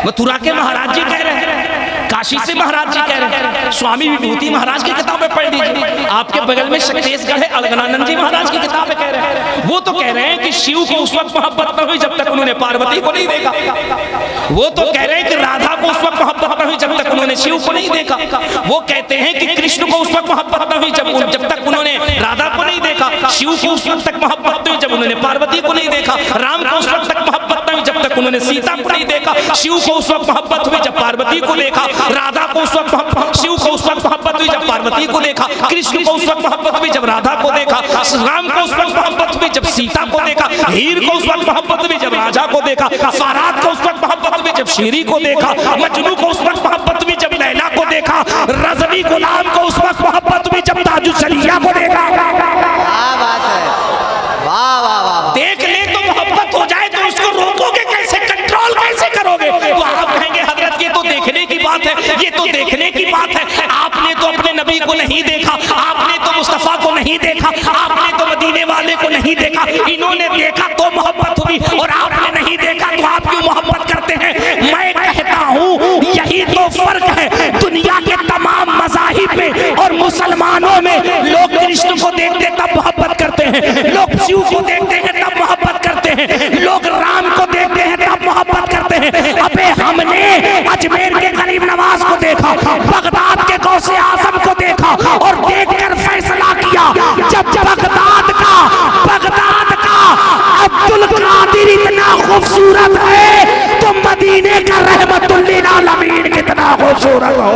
मथुरा के महाराज जी कह रहे हैं, काशी से महाराज जी कह रहे हैं, स्वामी विभूति महाराज की किताबें पढ़ लीजिए। आपके बगल में छत्तीसगढ़ है, अलगनानंद जी महाराज की किताबें कह रहे हैं। वो तो कह रहे हैं कि शिव को उस वक्त मोहब्बत न हुई जब तक उन्होंने पार्वती को नहीं देखा। वो तो कह रहे हैं कि राधा को उस वक्त मोहब्बत न हुई जब तक उन्होंने शिव को नहीं देखा। वो कहते हैं कि कृष्ण को उस वक्त मोहब्बत न हुई जब तक उन्होंने राधा को नहीं देखा। शिव को उस वक्त तक मोहब्बत हुई जब उन्होंने पार्वती को नहीं देखा। राम को उस वक्त तक मोहब्बत न हुई जब तक उन्होंने सीता को नहीं देखा। शिव को उस वक्त मोहब्बत हुई जब पार्वती को देखा। राधा को उस वक्त, शिव को उस वक्त मोहब्बत हुई जब पार्वती को देखा। कृष्ण को उस वक्त मोहब्बत हुई जब राधा को देखा। राम को उस वक्त मोहब्बत हुई जब सीता को देखा। हीर को उस वक्त मोहब्बत हुई जब राजा को देखा। फरात को उस वक्त मोहब्बत हुई जब शेरी को देखा। मजनू को उस वक्त मोहब्बत हुई जब लैला को देखा। रजनी गुलाम को उस वक्त मोहब्बत हुई जब ताजुसलिया को देखा। क्या बात है, वाह वाह वाह। देख ले तो मोहब्बत हो जाए तो उसको रोकोगे कैसे, कंट्रोल कैसे करोगे? तो आप कहेंगे हजरत ये तो देखने की बात है, ये तो देखने की बात है। आपने तो अपने नबी को नहीं देखा, आपने तो मुस्तफा को नहीं देखा, आपने तो मदीने वाले को नहीं देखा। इन्होंने देखा तो मोहब्बत हुई और आपने नहीं देखा तो आप क्यों मोहब्बत करते हैं? मैं कहता हूँ यही तो फर्क है दुनिया के तमाम मज़ाहिब में और मुसलमानों में। लोग कृष्ण को देखते तब मोहब्बत करते हैं, लोग शिव को देखते हैं तब मोहब्बत करते हैं, लोग राम को देखते हैं तब मोहब्बत करते हैं। अबे हमने अजमेर के गरीब नवाज को देखा, बगदाद के गौसे आजम को देखा और देखकर फैसला किया जब बगदाद का अब्दुल कादिर इतना खूबसूरत है तो मदीने का रहमतुल लिल आलमीन कितना खूबसूरत हो।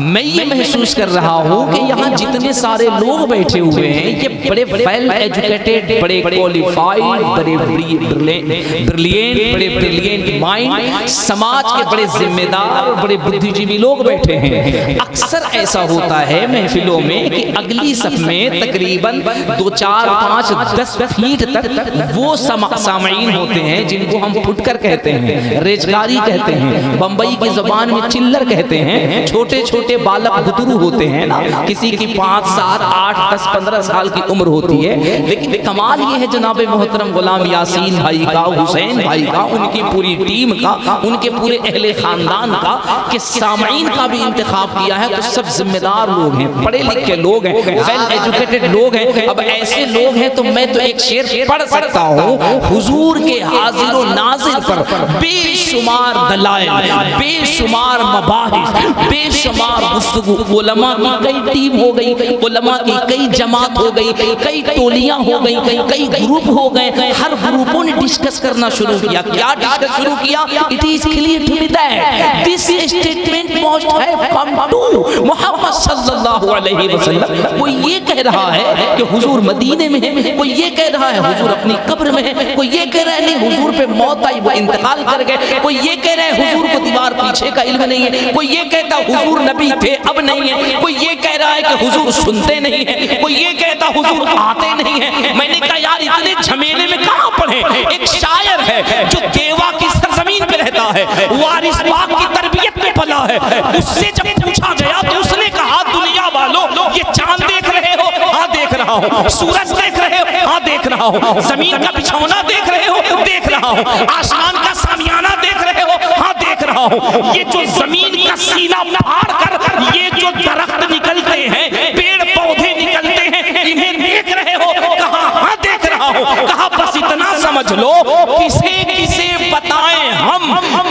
मैं ये महसूस कर रहा हूँ कि यहाँ जितने सारे लोग बैठे हुए हैं ये बड़े वेल एजुकेटेड, बड़े क्वालिफाइड, बड़े ब्रिलियंट, बड़े ब्रिलियंट माइंड, समाज के बड़े जिम्मेदार, बड़े बुद्धिजीवी लोग बैठे हैं। अक्सर ऐसा होता है महफिलों में कि अगली सफ में तकरीबन 2, 4, 5, 10 फीट तक वो सामईन होते हैं जिनको हम फुटकर कहते हैं, रेजगारी कहते हैं, बंबई की जुबान में चिल्लर कहते हैं। छोटे छोटे बालक बुतरू होते हैं ना, किसी की 5, 7, 8, 10, 15 साल की उम्र होती है। लेकिन कमाल ये है जनाब मोहतरम गुलाम यासीन भाई का, हुसैन भाई का, उनकी पूरी टीम का, उनके पूरे अहले खानदान का कि सामईन का भी इंतखाब किया है तो सब जिम्मेदार लोग हैं, पढ़े लिखे लोग हैं, वेल एजुकेटेड लोग हैं। अब ऐसे लोग हैं तो मैं तो एक शेर पढ़ सकता हूँ। हुजूर के हाजिर व नाजिर पर बेशुमार दलाइल, बेशुमार मबाहिस, बेशुमार गुफ्तगू। उलमा की कई टीम हो गई, उलमा की कई जमात हो गई, कई टोलियां हो गई, कई ग्रुप हो गए। हर ग्रुपों ने डिस्कस करना शुरू किया। क्या डिस्कस शुरू किया? It is clear to me that this statement must have come to Mohammad सल्लल्लाहु अलैहि वसल्लम। कोई ये कह रहा है कि हुजूर मदीने में है, कोई ये कह रहा है हुजूर अपनी कब्र में है, कोई ये कह रहा है नहीं हुजूर पे मौत आई वो इंतकाल कर गए, कोई ये कह रहा है हुजूर को दीवार पीछे का इल्म नहीं है, कोई ये कहता हुजूर नबी थे अब नहीं है, कोई ये कह रहा है कि हुजूर सुनते नहीं है, कोई ये कहता हुजूर आते नहीं है। मैंने कहा यार इतने झमेले में कहाँ पढ़े? एक शायर है जो देवा की सरजमीन पे रहता है, वारिस बाग की तरबियत में पला है, उससे जब पूछा गया तो उसने कहा दुनिया वालों ये चांद देख रहे हो? हाँ देख रहा हूँ। सूरज देख रहे हो? हाँ देख रहा हूँ। जमीन का बिछौना देख रहे हो? देख रहा हूँ। आसमान का सामियाना देख रहे हो? हाँ देख रहा हूँ। ये जो जमीन का सीना फाड़ कर ये जो दरख्त निकलते हैं, पेड़ पौधे निकलते हैं, इन्हें देख रहे हो? कहा हाँ देख रहा हूँ। कहा बस इतना समझ लो किसे किसे बताएं हम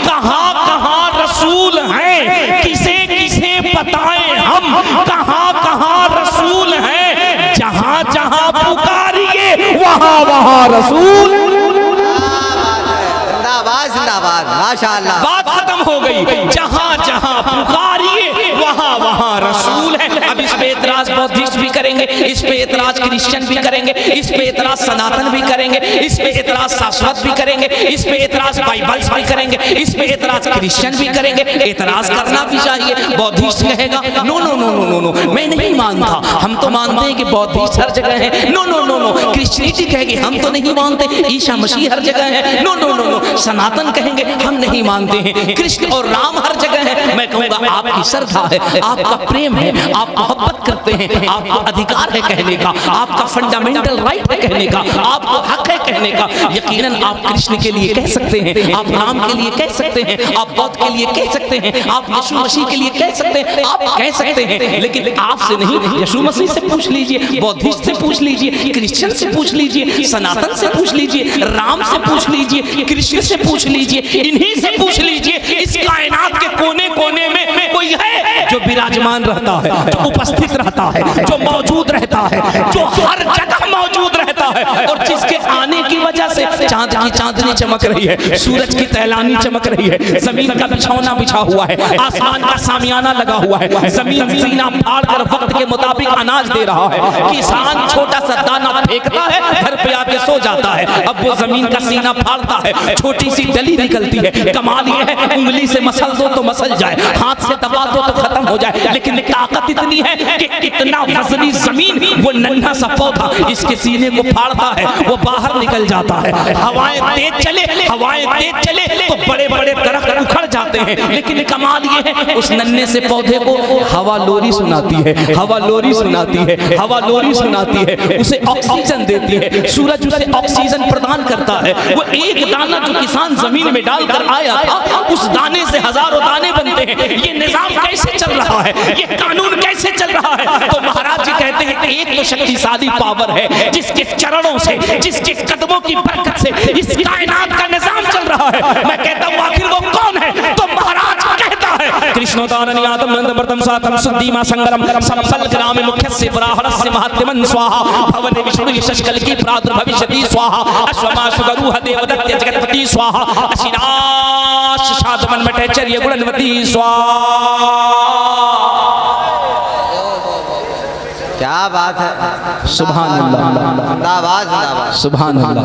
कहाँ कहाँ रसूल हैं, किसे किसे बताएं हम कहाँ कहाँ रसूल हैं। जहाँ जहाँ पुकारिए वहाँ वहाँ रसूल। जिंदाबाद जिंदाबाद, माशाअल्लाह। बात खत्म हो गई। जहाँ जहाँ पुकारिए वहाँ वहाँ रसूल है। अब इस पे एतराज बौद्धिस्ट भी करेंगे, इस पे एतराज क्रिश्चियन भी करेंगे, इस पे एतराज सनातन भी करेंगे, इस पे एतराज शाश्वत भी करेंगे, इस पे एतराज बाइबल्स भी करेंगे। कहेंगे, इस पे एतराज क्रिश्चियन भी करेंगे, एतराज करना भी चाहिए। बौद्धिस्ट कहेगा no no no no no no, मैं नहीं मानता, हम तो मानते हैं कि बौद्धिस्ट हर जगह है। No no no no, Christianity कहेगी हम तो नहीं मानते ईसा मसीह हर जगह है। नो नो नो नो, सनातन कहेंगे हम नहीं मानते हैं कृष्ण और राम हर जगह है। मैं कहूँगा आपकी श्रद्धा है, आपका प्रेम है, आप मोहब्बत करते हैं, आपका अधिकार है कहने का, आपका फंडामेंटल राइट है कहने का, आपको हक है कहने का। यकीनन आप कृष्ण के लिए कह सकते हैं, आप राम के लिए कह सकते हैं, आप बौद्ध के लिए कह सकते हैं, आप यीशु मसीह के लिए कह सकते हैं, आप कह सकते हैं, लेकिन आपसे नहीं। यीशु मसीह से पूछ लीजिए, बौद्धिस्ट से पूछ लीजिए, क्रिश्चियन से पूछ लीजिए, सनातन से पूछ लीजिए, राम से पूछ लीजिए, कृष्ण से पूछ लीजिए, इन्हीं से पूछ लीजिए। इस कायनात के कोने कोने में कोई है जो विराजमान रहता है, जो उपस्थित रहता है, जो मौजूद रहता है, जो हर जगह मौजूद रहता है, और जिसके आने की वजह से चांद की चांदनी चमक रही है, सूरज की तैलानी चमक रही है, जमीन का बिछौना बिछा हुआ है, आसमान का सामियाना लगा हुआ है, जमीन सीना फाड़ कर वक्त के मुताबिक अनाज दे रहा है, किसान छोटा सा दाना फेंकता है, घर पे आके सो जाता है, अब वो जमीन का सीना फाड़ता है, छोटी सी डली निकलती है। कमाल ये है, उंगली से मसल दो तो मसल जाए, हाथ से दबा दो तो खत्म हो जाए, लेकिन ताकत इतनी है कि इतना वजनी जमीन, वो नन्हा सा पौधा इसके सीने को फाड़ता है, वो बाहर निकल जाता है। हवाएं तेज चले, हवाएं तेज चले तो बड़े बड़े दरख्त उखड़ जाते हैं, लेकिन कमाल ये है उस नन्हे से पौधे को हवा लोरी सुनाती है, हवा लोरी सुनाती है, हवा लोरी सुनाती है, उसे ऑक्सीजन देती है, सूरज उसे ऑक्सीजन प्रदान करता है। वो एक दाना जो किसान जमीन में डालकर आया था, उस दाने से हजारों दाने बनते हैं। ये निजाम कैसे चल रहा है, ये कानून कैसे चल रहा है? तो महाराज जी कहते हैं एक तो शक्तिशाली पावर है जिसके चरणों से, जिसके कदमों की बरकत से इस कायनात का निजाम चल रहा है। मैं कहता हूँ आखिर वो कौन है? तो महाराज कहता है कृष्णोदाननियातम नंदवर्तम सातम सुद्धीमा संगरम संपल ग्राम मुख्यस्य पराहरस्य महात्मन स्वाहा भवन विष्णु शशकल की प्रादुर्भविष्यति स्वाहा अश्वमा सुगरुह देवदत्त जगतपति स्वाहा अशिनाश साधमन मटेचर्य गुणवती स्वाहा। क्या बात है, सुभान अल्लाह, जिंदाबाद जिंदाबाद, सुभान अल्लाह,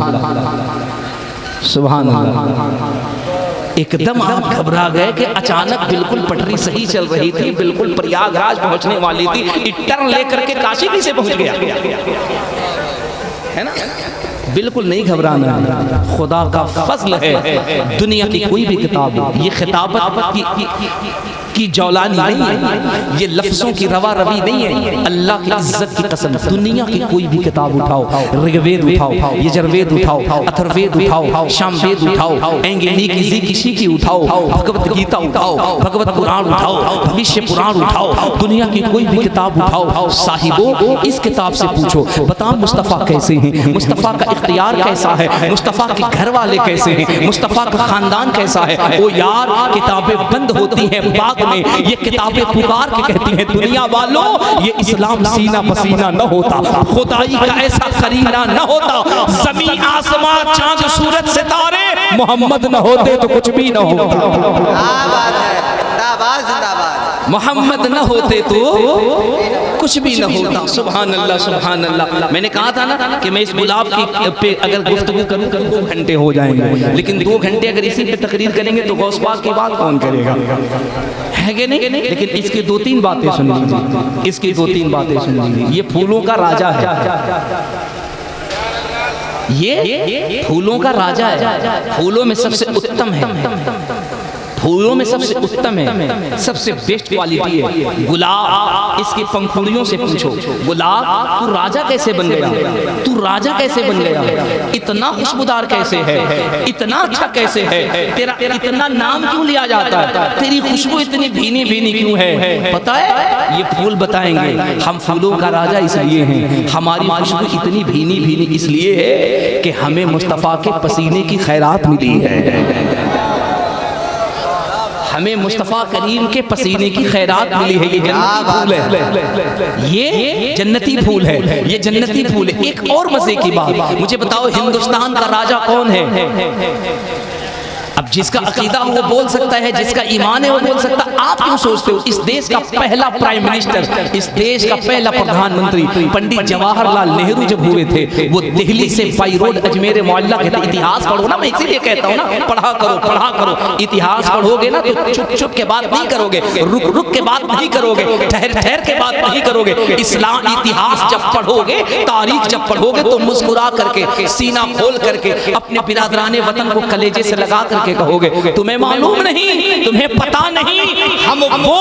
सुभान अल्लाह। एकदम आप घबरा गए कि अचानक बिल्कुल पटरी सही चल रही थी, बिल्कुल प्रयागराज पहुंचने वाली थी, टर्न लेकर के काशी कैसे पहुंच गया, है ना? बिल्कुल नहीं घबराना है, खुदा का फजल है। दुनिया की कोई भी किताब हो, ये खिताबत की जौलानी नहीं है, ये लफ्जों की रवा रवी नहीं है। अल्लाह की इज्जत की कसम, दुनिया की कोई भी किताब उठाओ, ऋग्वेद उठाओ, यजुर्वेद उठाओ, अथर्ववेद उठाओ, सामवेद उठाओ, एंगेनी किसी की उठाओ, भगवत गीता उठाओ, भगवत पुराण उठाओ, भविष्य पुराण उठाओ, दुनिया की कोई भी किताब उठाओ, साहिबो इस किताब से पूछो, बताओ मुस्तफ़ा कैसे हैं, मुस्तफ़ा का इख्तियार कैसा है, मुस्तफ़ा के घर वाले कैसे हैं, मुस्तफ़ा का खानदान कैसा है। ओ यार, किताबें बंद होती हैं बाद में, ये किताबें पुकार के कहती हैं दुनिया वालों, ये इस्लाम सीना पसीना न होता, खुदाई का ऐसा करीना न होता, जमीन आसमां चांद सूरज सितारे मोहम्मद न होते तो कुछ भी न होता। जिंदाबाद जिंदाबाद, मोहम्मद न होते तो कुछ भी न होता। सुभान अल्लाह, सुभान अल्लाह। मैंने कहा था ना कि मैं इस गुलाब की पे अगर गुफ्तगू करूं 2 घंटे हो जाएंगे, लेकिन 2 घंटे अगर इसी पे तकरीर करेंगे तो गौस पाक की बात कौन करेगा, है कि नहीं? लेकिन इसकी 2-3 बातें सुन लीजिए, इसकी 2-3 बातें सुन लीजिए। ये फूलों का राजा है, ये फूलों का राजा है, फूलों में सबसे उत्तम है, फूलों में सबसे उत्तम है, सबसे बेस्ट क्वालिटी है गुलाब। इसकी पंखुड़ियों से पूछो, गुलाब तू राजा कैसे बन गया, तू राजा कैसे बन गया, इतना खुशबूदार कैसे है, इतना अच्छा कैसे है, तेरा इतना नाम क्यों लिया जाता है, तेरी खुशबू इतनी भीनी भीनी क्यों है? पता है, ये फूल बताएंगे हम फूलों का राजा इसलिए हैं, हमारी खुशबू इतनी भीनी भीनी इसलिए है कि हमें मुस्तफ़ा के पसीने की खैरात मिली है, हमें मुस्तफ़ा करीम के पसीने की खैरात मिली है। ये जन्नती फूल है, ये जन्नती फूल है, ये जन्नती फूल है। एक और मजे की बात, मुझे बताओ हिंदुस्तान का राजा कौन है? अब अब जिसका अकीदा वो बोल सकता है, जिसका ईमान है वो बोल सकता है। आप क्यों सोचते हो इस देश का पहला प्राइम मिनिस्टर, इस देश का पहला प्रधानमंत्री पंडित जवाहरलाल नेहरू जब हुए थे, वो दिल्ली से बाई रोड अजमेर मोहल्ला के थे। इतिहास पढ़ो ना, मैं इसीलिए कहता हूँ ना, पढ़ा करो। इतिहास पढ़ोगे ना तो चुप चुप के बात नहीं करोगे, रुक रुक के बात नहीं करोगे, ठहर ठहर के बात नहीं करोगे। इस्लाम इतिहास जब पढ़ोगे, तारीख जब पढ़ोगे तो मुस्कुरा करके, सीना खोल करके अपने बिरादराने वतन को कलेजे से लगा करके कहोगे तुम्हें मालूम नहीं, तुम्हें पता नहीं, हम वो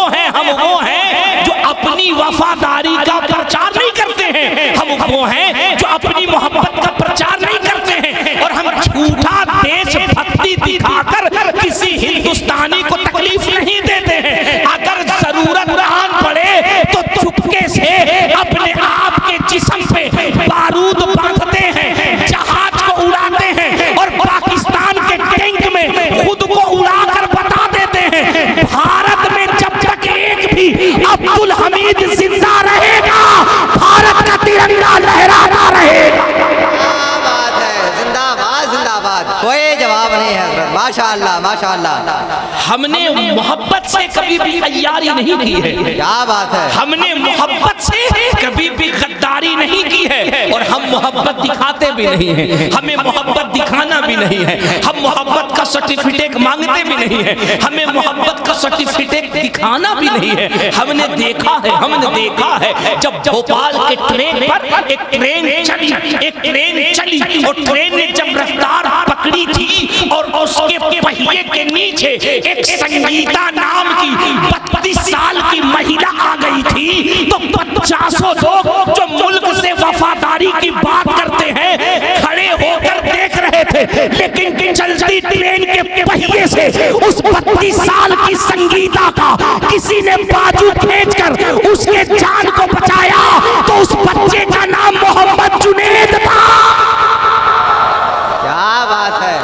हैं जो अपनी वफादारी का प्रचार नहीं करते हैं, हम वो हैं जो अपनी मोहब्बत का प्रचार नहीं करते हैं, और हम झूठा देशभक्ति दिखाकर किसी हिंदुस्तानी को तकलीफ नहीं देते हैं। अगर जरूरत पड़े तो चुपके से अपने आप के जिस्म पे बारूद बांधते हैं, जहाज को उड़ाते हैं और पाकिस्तान के टैंक में खुद को उड़ाकर बता देते हैं भारत में जब तक एक भी अब्दुल हमीद जिंदा रहेगा, भारत का तिरंगा लहराता रहेगा। क्या बात है, जिंदाबाद जिंदाबाद, कोई जवाब नहीं है हजरत, माशाअल्लाह माशाअल्लाह। हमने मोहब्बत से कभी भी तैयारी नहीं की है, क्या बात है, हमने मोहब्बत से कभी भी गद्दारी नहीं की है, और हम मोहब्बत दिखाते भी नहीं हैं, हमें मोहब्बत दिखाना भी नहीं है, हम मोहब्बत का सर्टिफिकेट मांगते भी नहीं है, हमें मोहब्बत का सर्टिफिकेट दिखाना भी नहीं है। हमने देखा है जब भोपाल के ट्रेन पर एक ट्रेन चली और ट्रेन ने जब रफ्तार पकड़ी थी और उसके पहिए के नीचे एक संगीता नाम की 32 साल की महिला आ गई थी, तो 50 लोग जो मुल्क से वफादारी की बात करते हैं खड़े होकर देख रहे थे, लेकिन चलती ट्रेन के पहिए से उस 32 साल की संगीता का किसी ने बाजू खींचकर उसके जान को बचाया, तो उस बच्चे का नाम मोहम्मद जुनेद था। क्या बात है,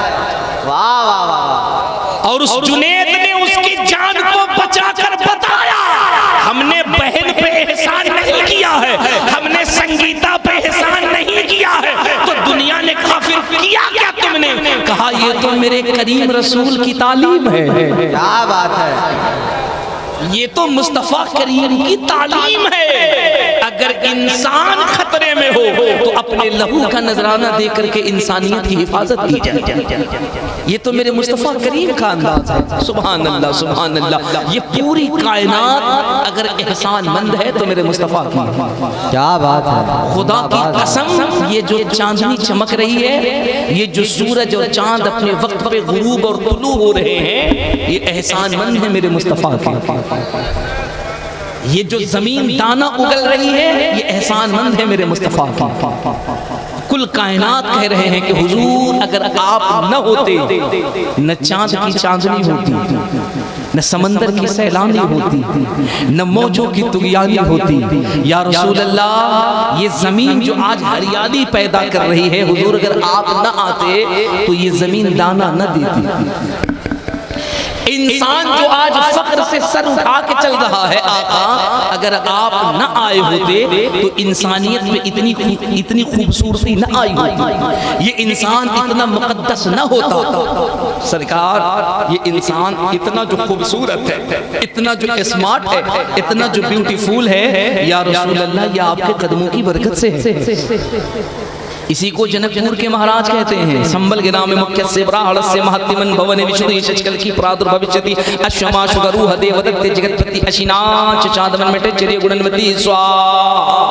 वाह वाह वाह। और उस जुनेद ने उसकी जान को बचाकर बताया हमने बहन पे एहसान नहीं किया है, हमने संगीता पे एहसान नहीं किया है। तो दुनिया ने कहा फिर किया क्या तुमने? कहा ये तो मेरे करीम रसूल की तालीम है। क्या बात है, ये तो मुस्तफा करीम की तालीम है। अगर इंसान खतरे में हो तो अपने लहू का नजराना दे करके इंसानियत की हिफाजत की जाए। ये तो मेरे मुस्तफा करीम का अंदाज है। सुभान अल्लाह सुभान अल्लाह। ये पूरी कायनात अगर एहसानमंद है तो मेरे मुस्तफा की। क्या बात है, खुदा की कसम, ये जो चांदनी चमक रही है, ये जो सूरज और चांद अपने वक्त पे गुरूब और तुलू हो रहे हैं, ये एहसानमंद है मेरे मुस्तफा के। ये जो जमीन दाना उगल रही है, ये एहसानमंद है मेरे मुस्तफा की। कुल कायनात कह रहे हैं कि हुजूर अगर आप न होते, न चांद की चांदनी होती, न समंदर की सैलानी होती, न मौजों की तुगयानी होती। या रसूल अल्लाह, ये जमीन जो आज हरियाली पैदा कर रही है, हुजूर अगर आप न आते तो ये जमीन दाना न देती। इंसान जो आज फख्र से सर उठा के चल रहा है, आका अगर आप न आए होते तो इंसानियत में इतनी खूबसूरती न आई होती, ये इंसान इतना मुकद्दस न होता। सरकार, ये इंसान इतना जो खूबसूरत है, इतना जो स्मार्ट है, इतना जो ब्यूटीफुल है, या रसूल अल्लाह, ये आपके कदमों की बरकत से है। इसी को जनकपुर के महाराज कहते हैं। संबल गिरा में मुख्य से ब्राह्मणस्य महत्तिमन भवन विशुद्धि शचकल की प्रादुर्भविष्यति अश्वमा शुगरुह देवदत्ते जगतपति अशिनाच चादमन मेटे चर्य गुणनवती स्वाहा।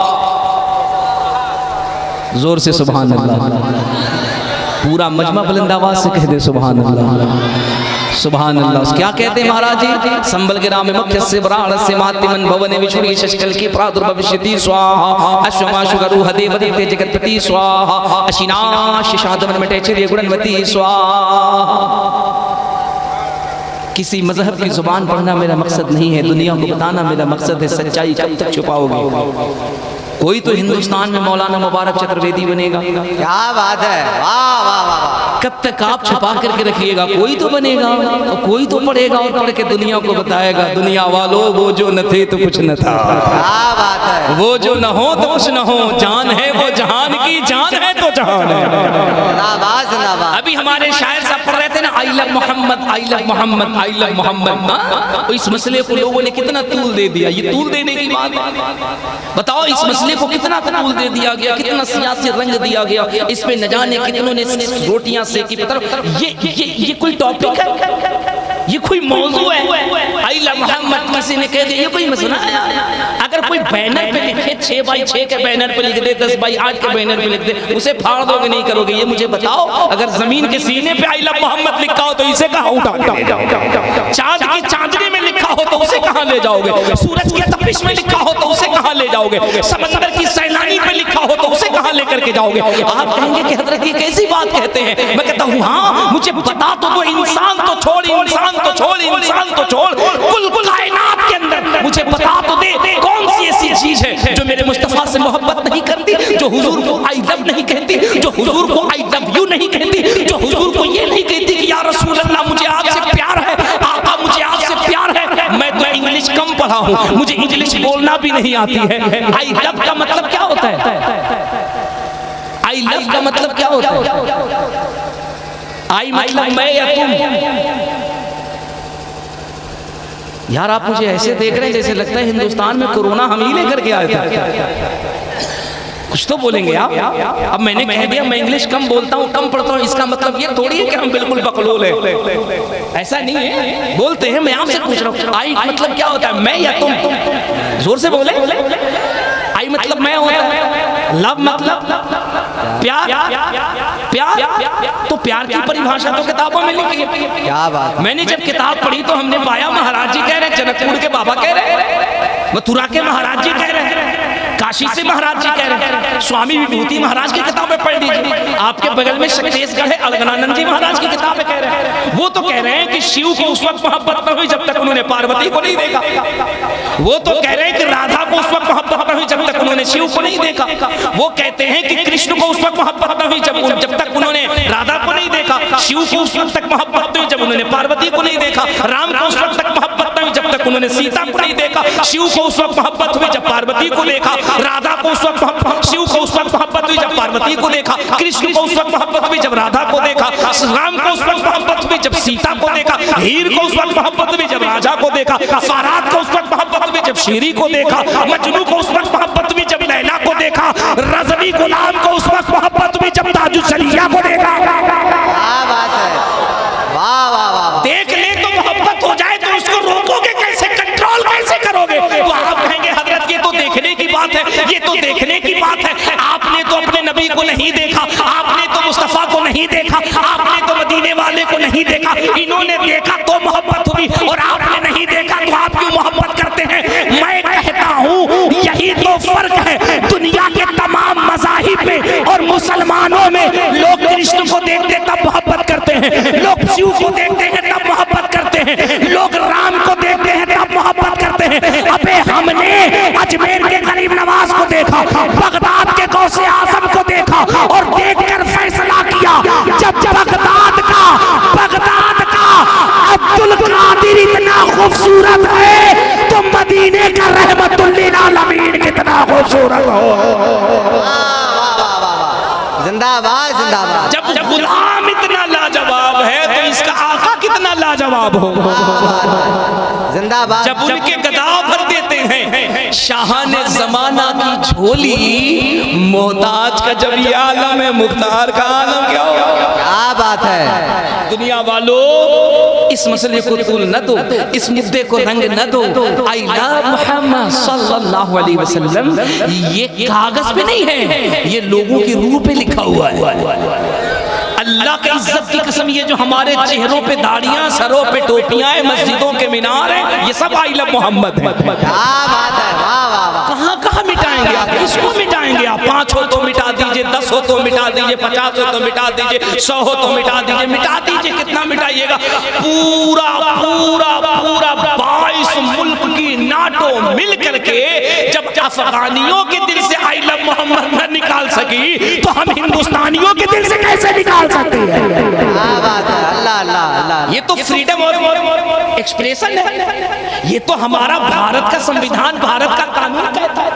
जोर से सुभान अल्लाह। पूरा मजमा बुलंद आवाज से कह दे सुभान अल्लाह सुभान अल्लाह। क्या कहते हैं महाराज जी? संबल गिरा में मुख्य से ब्राह्मण से मातिमन भवन विष्णु शशकल की प्रादुर्भविष्यति स्वाहा अश्वमा शुगरुह देवदत्ते जगतपति स्वाहा अशिनाश शादमन मटे चर्य गुणनवती स्वाहा। किसी मजहब की जुबान पढ़ना मेरा मकसद नहीं है, दुनिया को बताना मेरा मकसद है। सच्चाई कब तक छुपाओगे? कोई तो हिंदुस्तान में मौलाना मुबारक चतुर्वेदी बनेगा। क्या बात है, वाह वाह वाह वाह। कब तक आप छुपा करके रखिएगा, कोई तो बनेगा और कोई तो पढ़ेगा और पढ़ के दुनिया को बताएगा, दुनिया वालों वो जो न थे तो कुछ न था, क्या बात है, वो जो न हो तो कुछ न हो, जान है वो जहान की, जान है तो जहान है। जिंदाबाद जिंदाबाद। अभी हमारे शायर साहब पढ़ रहे थे ना, I love Mohammad, I love Mohammad, I love Mohammad. तो इस मसले को लोगों ने कितना तूल दे दिया। ये तूल देने की बात बताओ, इस मसले को कितना तूल दे दिया गया, कितना सियासी रंग दिया गया, इस पे न जाने कितनों ने रोटियां सेकी। ये कोई टॉपिक है, ये कोई मौजू है? आई लव मोहम्मद किसी ने कह दिया, ये कोई मसला है? अगर कोई बैनर पे लिखे 6x6 के बैनर पे लिख दे, 10x8 के बैनर पे लिख दे, उसे फाड़ दोगे नहीं करोगे? ये मुझे बताओ। अगर जमीन के सीने पे आई लव मोहम्मद लिखा हो तो इसे कहां उठा ले जाओगे? चांद की चांदनी में लिखा हो तो उसे कहां ले जाओगे? सूरज की तपिश में लिखा हो तो उसे कहां ले जाओगे? समंदर की सैलानी पे लिखा हो तो उसे कहां लेकर के जाओगे? आप कहेंगे कि हजरत ये कैसी बात कहते हैं? मैं कहता हूं हाँ, मुझे बता तो दो, इंसान तो छोड़, इंसान तो छोड़, इंसान तो छोड़, कुल कायनात के अंदर मुझे बता तो दे, कौन सी ऐसी चीज है जो मेरे मुस्तफा से मोहब्बत नहीं करती, जो हुजूर को आई लव नहीं कहती, जो हुजूर को आई लव यू नहीं कहती, जो हुजूर को ये नहीं कहती कि या रसूल अल्लाह मुझे आपसे प्यार है, आका मुझे आपसे प्यार है। मैं तो इंग्लिश कम पढ़ा हूं, मुझे इंग्लिश बोलना भी नहीं आती है। आई लव का मतलब क्या होता है? आई लव का मतलब क्या होता है? आई मतलब मैं या तुम। यार आप मुझे ऐसे देख रहे हैं जैसे लगता है हिंदुस्तान में कोरोना हम ही लेकर के आए थे। कुछ तो बोलेंगे आप। अब मैंने कह दिया मैं इंग्लिश कम बोलता हूँ, कम पढ़ता हूँ, इसका मतलब ये थोड़ी है कि हम बिल्कुल बकलोल हैं। ऐसा नहीं है, बोलते हैं। मैं आपसे पूछ रहा हूँ आई मतलब क्या होता है? मैं या तुम? जोर से बोले। आई मतलब मैं होता है, लव मतलब प्यार, प्यार तो प्यार की परिभाषा तो किताबों में लिखी है। क्या बात। मैंने जब किताब पढ़ी तो हमने पाया महाराज जी कह रहे, जनकपुर के बाबा कह रहे, मथुरा के महाराज जी कह रहे, काशी से महाराज जी कह रहे, स्वामी विभूति महाराज की किताबें पढ़ लीजिए। आपके बगल में छत्तीसगढ़ है, अलगनानंद जी महाराज की किताबें कह रहे हैं। वो तो कह रहे हैं कि शिव को उस वक्त मोहब्बत न हुई जब तक उन्होंने पार्वती को नहीं देखा। वो तो कह रहे हैं कि राधा को उस वक्त मोहब्बत न हुई जब तक उन्होंने शिव को नहीं देखा। वो कहते हैं कि कृष्ण को उस वक्त मोहब्बत न हुई जब तक उन्होंने राधा को नहीं देखा। शिव को उस वक्त तक मोहब्बत हुई जब उन्होंने पार्वती को नहीं देखा। राम को उस वक्त तक मोहब्बत न हुई जब तक उन्होंने सीता को नहीं देखा। शिव को उस वक्त मोहब्बत हुई जब पार्वती को देखा। राधा को उस वक्त, शिव को उस वक्त मोहब्बत हुई जब पार्वती को देखा। कृष्ण को उस वक्त मोहब्बत हुई जब राधा को देखा। राम को उस वक्त मोहब्बत हुई जब सीता को देखा। हीर को उस वक्त मोहब्बत हुई जब राजा को देखा। फरात को उस वक्त मोहब्बत हुई जब शेरी को देखा। मजनू को उस वक्त मोहब्बत हुई जब लैला को देखा। रजनी गुलाम को उस वक्त मोहब्बत हुई जब ताजुसलिया को देखा। क्या बात है, वाह वाह वाह। देख ले तो मोहब्बत हो जाए तो उसको रोकोगे कैसे, कंट्रोल कैसे करोगे? तो आप कहेंगे हजरत ये तो देखने की बात है, ये तो देखने की बात है। आपने तो अपने नबी को नहीं देखा, आपने तो मुस्तफा को नहीं देखा, आपने तो मदीने वाले को नहीं देखा। इन्होंने देखा तो मोहब्बत हुई और आपने नहीं देखा तो आप क्यों मोहब्बत करते हैं? मैं कहता हूँ यही तो फर्क है दुनिया के तमाम मज़ाहिब में और मुसलमानों में। लोग कृष्ण को देखते तब मोहब्बत करते हैं, लोग शिव को देखते हैं तब मोहब्बत करते हैं, लोग राम को देखते हैं तब मोहब्बत करते हैं। अबे हमने अजमेर के गरीब नवाज को देखा, बगदाद के गौसे आजम को देखा और देखकर फैसला किया। जब बगदाद का अब्दुल कादिर इतना खूबसूरत है तो मदीने का रहमतुल लिल आलमीन कितना खूबसूरत हो। जिंदाबाद जिंदाबाद। जब गुलाम इतना लाजवाब है तो इसका आका कितना लाजवाब हो। जिंदाबाद। जब उनके गदा भर देते हैं शाहाने जमाना की झोली, मोहताज का जब ये आलम है, मुख्तार का आलम क्या हो। क्या बात है। दुनिया वालों इस मसले को तूल न दो, इस मुद्दे को रंग न दो। आई लव मुहम्मद सल्लल्लाहु अलैहि वसल्लम ये कागज पे नहीं है, ये लोगों की रूह पे लिखा हुआ है। अल्लाह की इज्जत की कसम, ये जो हमारे चेहरों पे दाढ़ियां, सरों पे टोपियां हैं, मस्जिदों के मीनार हैं, ये सब आई लव मोहम्मद है। क्या बात है, वाह वाह वाह। कहाँ कहाँ मिटाएंगे आप, किसको मिटाएंगे आप? 5 हो तो मिटा दीजिए, 10 हो तो मिटा दीजिए, 50 हो तो मिटा दीजिए, 100 हो तो मिटा दीजिए, मिटा दीजिए। कितना मिटाइएगा? पूरा पूरा पूरा 22 मुल्क की नाटो मिल करके जब अफगानियों के दिल से आई लव मोहम्मद न निकाल सकी तो हम हिंदुस्तानियों के दिल से कैसे निकाल सकते हैं? क्या बात है, अल्लाह अल्लाह अल्लाह। ये तो फ्रीडम और एक्सप्रेशन है। ये तो हमारा भारत का संविधान, भारत का कानून कहता है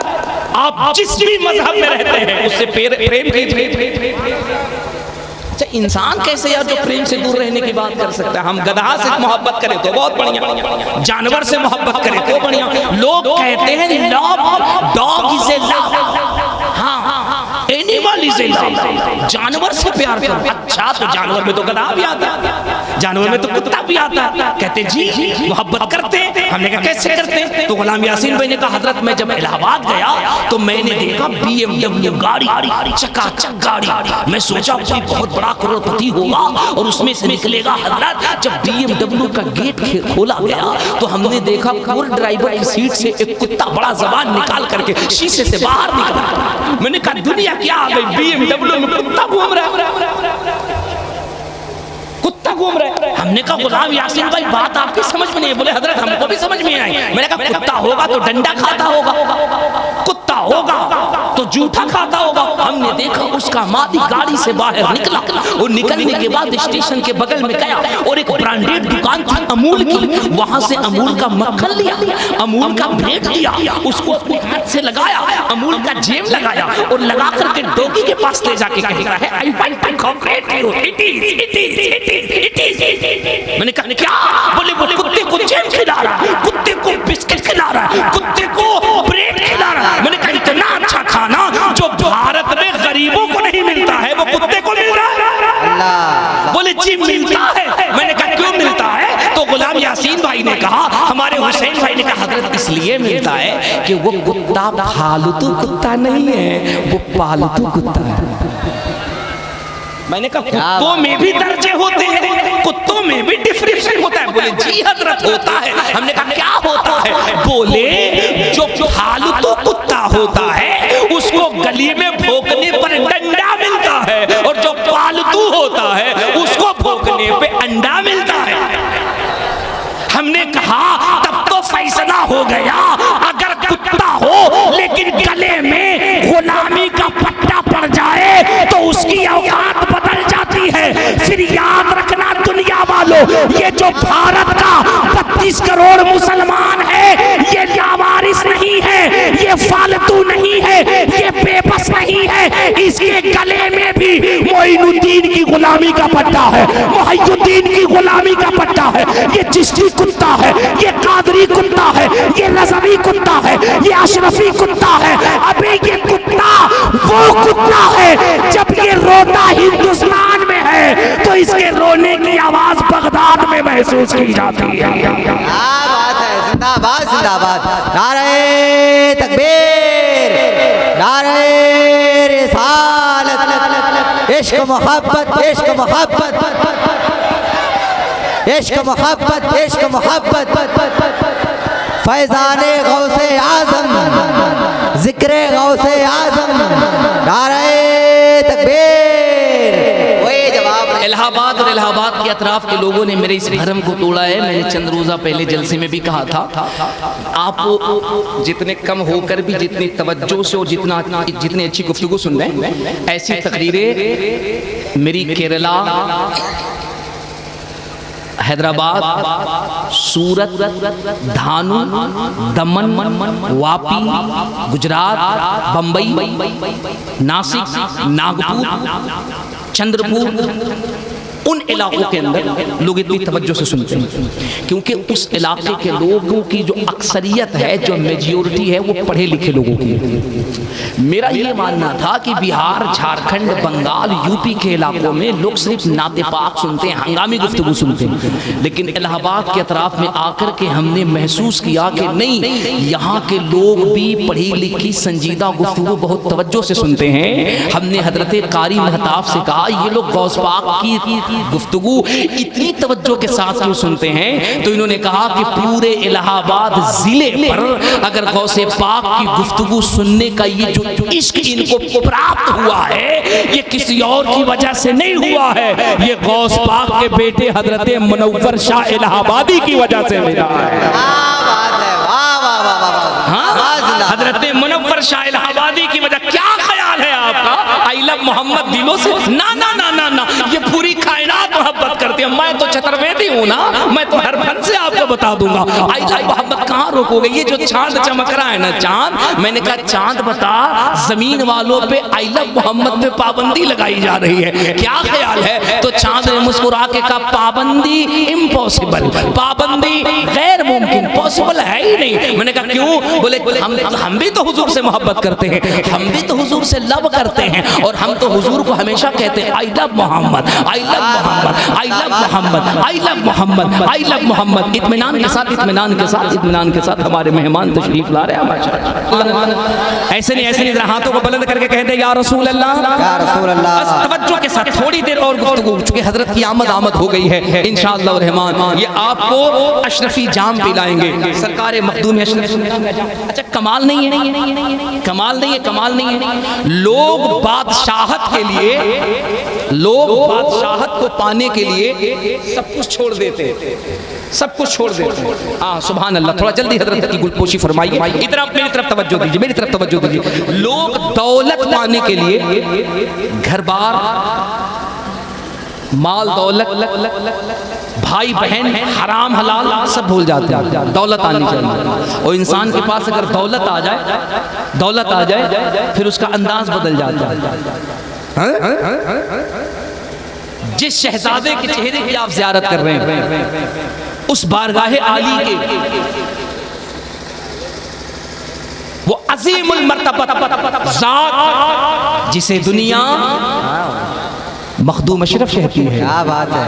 आप जिस भी मजहब में रहते हैं उससे प्रेम कीजिए। अच्छा, इंसान कैसे यार जो प्रेम से दूर रहने की बात कर सकता है? हम गधा से मोहब्बत करें तो बहुत बढ़िया, जानवर से मोहब्बत करें तो बढ़िया। लोग कहते हैं love dog is a love, हाँ एनिमल इज ए लव, जानवर से प्यार करो। अच्छा, तो जानवर में तो गधा भी आता है, जानवर में तो कुत्ता भी आता है। कहते जी मोहब्बत करते हैं। हमने कहा कैसे करते हैं? तो गुलाम यासीन भाई ने कहा हजरत मैं जब इलाहाबाद गया तो मैंने देखा BMW गाड़ी, चकाचक गाड़ी। मैं सोचा कोई बहुत बड़ा करोड़पति होगा और उसमें से निकलेगा। हजरत जब BMW का गेट खोला गया तो हमने देखा पूरे ड्राइवर की सीट से एक कुत्ता बड़ा जबान निकाल करके शीशे से बाहर निकला। मैंने कहा दुनिया क्या आ गई, BMW में कुत्ता घूम रहा है, कुत्ता घूम रहा है। हमने कहा गुलाम यासीन भाई बात आपकी समझ में नहीं है। बोले हजरत हमको भी समझ में आई। मैंने कहा कुत्ता होगा तो डंडा खाता होगा, कुत्ता होगा तो जूठा खाता होगा। हमने देखा उसका मादी गाड़ी से बाहर निकला और निकलने के बाद स्टेशन के बगल में गया और एक ब्रांडेड दुकान थी अमूल की, वहां से अमूल का मक्खन लिया, अमूल का ब्रेड लिया, उसको अपने हाथ से लगाया, अमूल का जेम लगाया और लगा करके डॉगी के पास ले जाके कह रहा है I want to cooperate you, it is. मैंने कहा क्या? बोले कुत्ते को जेम खिला रहा है, कुत्ते को बिस्किट खिला रहा है, कुत्ते को ब्रेड खिला रहा है। मैंने कहा इतना अच्छा खाना जो भारत में गरीबों को नहीं मिलता है वो कुत्ते को मिल रहा है। बोले जी मिलता है। मैंने कहा क्यों मिलता है? तो गुलाम यासीन भाई ने कहा, हमारे हुसैन भाई ने कहा हजरत इसलिए मिलता है कि वो कुत्ता फालतू कुत्ता नहीं है, वो पालतू कुत्ता है। मैंने कहा कुत्तों में भी दर्जे होते हैं, कुत्तों में भी डिफरेंशिएट होता है। बोले जी हजरत होता है। हमने कहा क्या होता है? बोले जो फालतू कुत्ता होता है उसको गली में भौंकने पर डंडा मिलता है और जो पालतू होता है उसको भौंकने पे अंडा मिलता है। हमने कहा तब तो फैसला हो गया, अगर कुत्ता हो लेकिन गले में गुलामी का पट्टा पड़ जाए तो उसकी औकात बदल जाती है। फिर याद रखना दुनिया वालों, ये जो भारत का 32 करोड़ मुसलमान है ये लावारिस नहीं है, ये फालतू नहीं है, ये बेबस नहीं है। इसके गले में भी मोइनुद्दीन की गुलामी का पट्टा है, मुहियुद्दीन की गुलामी का पट्टा है, ये चिश्ती कुत्ता है, ये कादरी कुत्ता है, ये रज़वी कुत्ता है, ये अशरफी कुत्ता है। अबे ये कुत्ता वो कुत्ता है जब ये रोता हिंदुस्तान में है तो इसके रोने की आवाज बगदाद में महसूस की जाती है। क्या बात है, जिंदाबाद जिंदाबाद, नारे तकबीर, नारे रिसालत, इश्क मोहब्बत, इश्क मोहब्बत, इश्क मोहब्बत, इश्क मोहब्बत। फैज़ाने गौसे आज़म, ज़िक्रे गौसे आज़म, नारे तकबीर। वही जवाब। इलाहाबाद और इलाहाबाद के अतराफ के लोगों ने मेरे इस भरम को तोड़ा है। मैंने चंद रोज़ा पहले जलसे में भी कहा था, आप जितने कम होकर भी जितनी तवज्जो से और जितनी अच्छी गुफ्तगू सुन रहे हैं, ऐसी तकरीरें मेरी केरला, हैदराबाद, सूरत, धानु, दमन, वापी, गुजरात, बंबई, नासिक, नागपुर, चंद्रपुर, उन इलाकों के अंदर लोग इतनी तवज्जो से सुनते हैं क्योंकि उस इलाके के लोगों की जो अक्सरियत है, जो मेजॉरिटी है, वो पढ़े लिखे लोगों की। मेरा ये मानना था कि बिहार, झारखंड, बंगाल, यूपी के इलाकों में लोग सिर्फ नाते पाक सुनते हैं, हंगामी गुफ्तगू सुनते हैं, लेकिन इलाहाबाद के अतराफ में आकर के हमने महसूस किया कि नहीं, यहाँ के लोग भी पढ़ी लिखी संजीदा गुफ्तगू बहुत तवज्जो से सुनते हैं। हमने हजरत कारी महताब से कहा ये लोग गौस पाक की गुफ्तगू इतनी तवज्जो के साथ क्यों सुनते हैं? तो इन्होंने कहा कि पूरे इलाहाबाद जिले पर अगर गौसे पाक की गुफ्तगू सुनने का ये जो इश्क इनको प्राप्त हुआ है ये किसी और की वजह से नहीं हुआ है, ये गौस पाक के बेटे हजरत मुनव्वर शाह इलाहाबादी की वजह से मिला है। हजरत हजरत मुनव्वर अकबर शाह इलाहाबादी की वजह क्या ख्याल है आपका? आई लव मोहम्मद दिलों से? ना ना ना ना ना, ये पूरी कायनात मोहब्बत करती है। मैं तो चतुर्वेदी हूँ ना, मैं तो हर फन से आपको बता दूंगा। आई लव मोहम्मद कहाँ रोकोगे? ये जो चांद चमक रहा है ना, चांद, मैंने कहा चांद बता, जमीन वालों पे आई लव मोहम्मद पे पाबंदी लगाई जा रही है, क्या ख्याल है? तो चांद ने मुस्कुरा के कहा पाबंदी इम्पॉसिबल, पाबंदी गैर मुमकिन, पॉसिबल है ही नहीं। मैंने कहा क्यों? बोले हम भी तो हुजूर से मोहब्बत करते हैं, हम भी तो हुजूर से लव करते हैं, और हम तो हुजूर को हमेशा कहते हैं I love Mohammad, I love Mohammad, I love Mohammad, I love Mohammad, I love Mohammad. इत्मीनान के साथ, इत्मीनान के साथ, इत्मीनान के साथ हमारे मेहमान तशरीफ ला रहे हैं। ऐसे नहीं, ऐसे नहीं, हाथों को बुलंद करके कहते या रसूल अल्लाह, या रसूल अल्लाह। बस तवज्जो के साथ थोड़ी देर और गुफ्तगू, चूंकि हजरत की आमद हो गई है इंशाअल्लाह रहमान, ये आपको अशरफी जाम पिलाएंगे, सरकार मखदूम अशरफी। अच्छा कमाल नहीं है, कमाल नहीं है, कमाल नहीं है। लोग बादशाहत के लिए, लोग बादशाहत को पाने के लिए सब कुछ छोड़ देते हैं, सब कुछ छोड़ देते हैं। हाँ सुभान अल्लाह, थोड़ा जल्दी हजरत की गुलपोशी फरमाइए, इधर आप मेरी तरफ तवज्जो दीजिए, मेरी तरफ तवज्जो दीजिए। लोग दौलत पाने के लिए घर बार, माल दौलत, भाई बहन, हराम हलाल सब भूल जाते हैं, दौलत आनी चाहिए। और इंसान के पास अगर दौलत आ जाए, दौलत आ जाए, फिर उसका अंदाज बदल जाता है। जिस शहजादे के चेहरे की आप ज़ियारत कर रहे हैं, उस बारगाहे आली के वो अजीमुल मर्तबत ज़ात जिसे दुनिया मखदूम अशरफ कहती है। क्या बात है।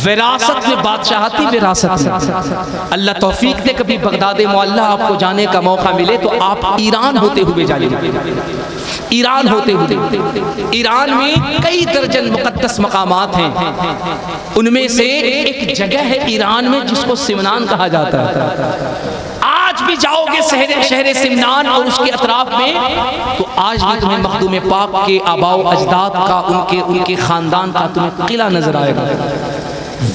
विरासत में बादशाहती, विरासत में अल्लाह तौफीक दे कभी बगदाद मुअल्ला आपको जाने का मौका मिले तो आप ईरान होते हुए जाइए, ईरान होते हुए। ईरान में कई दर्जन मुक़द्दस मकामात हैं, उनमें से एक जगह है ईरान में जिसको सिमनान कहा जाता है। आज भी जाओगे शहर सिमनान और उसके अतराफ में, तो आज भी तुम्हें मखदूम पाक के आबाओ अजदाद का, उनके खानदान का तुम्हें किला नजर आएगा।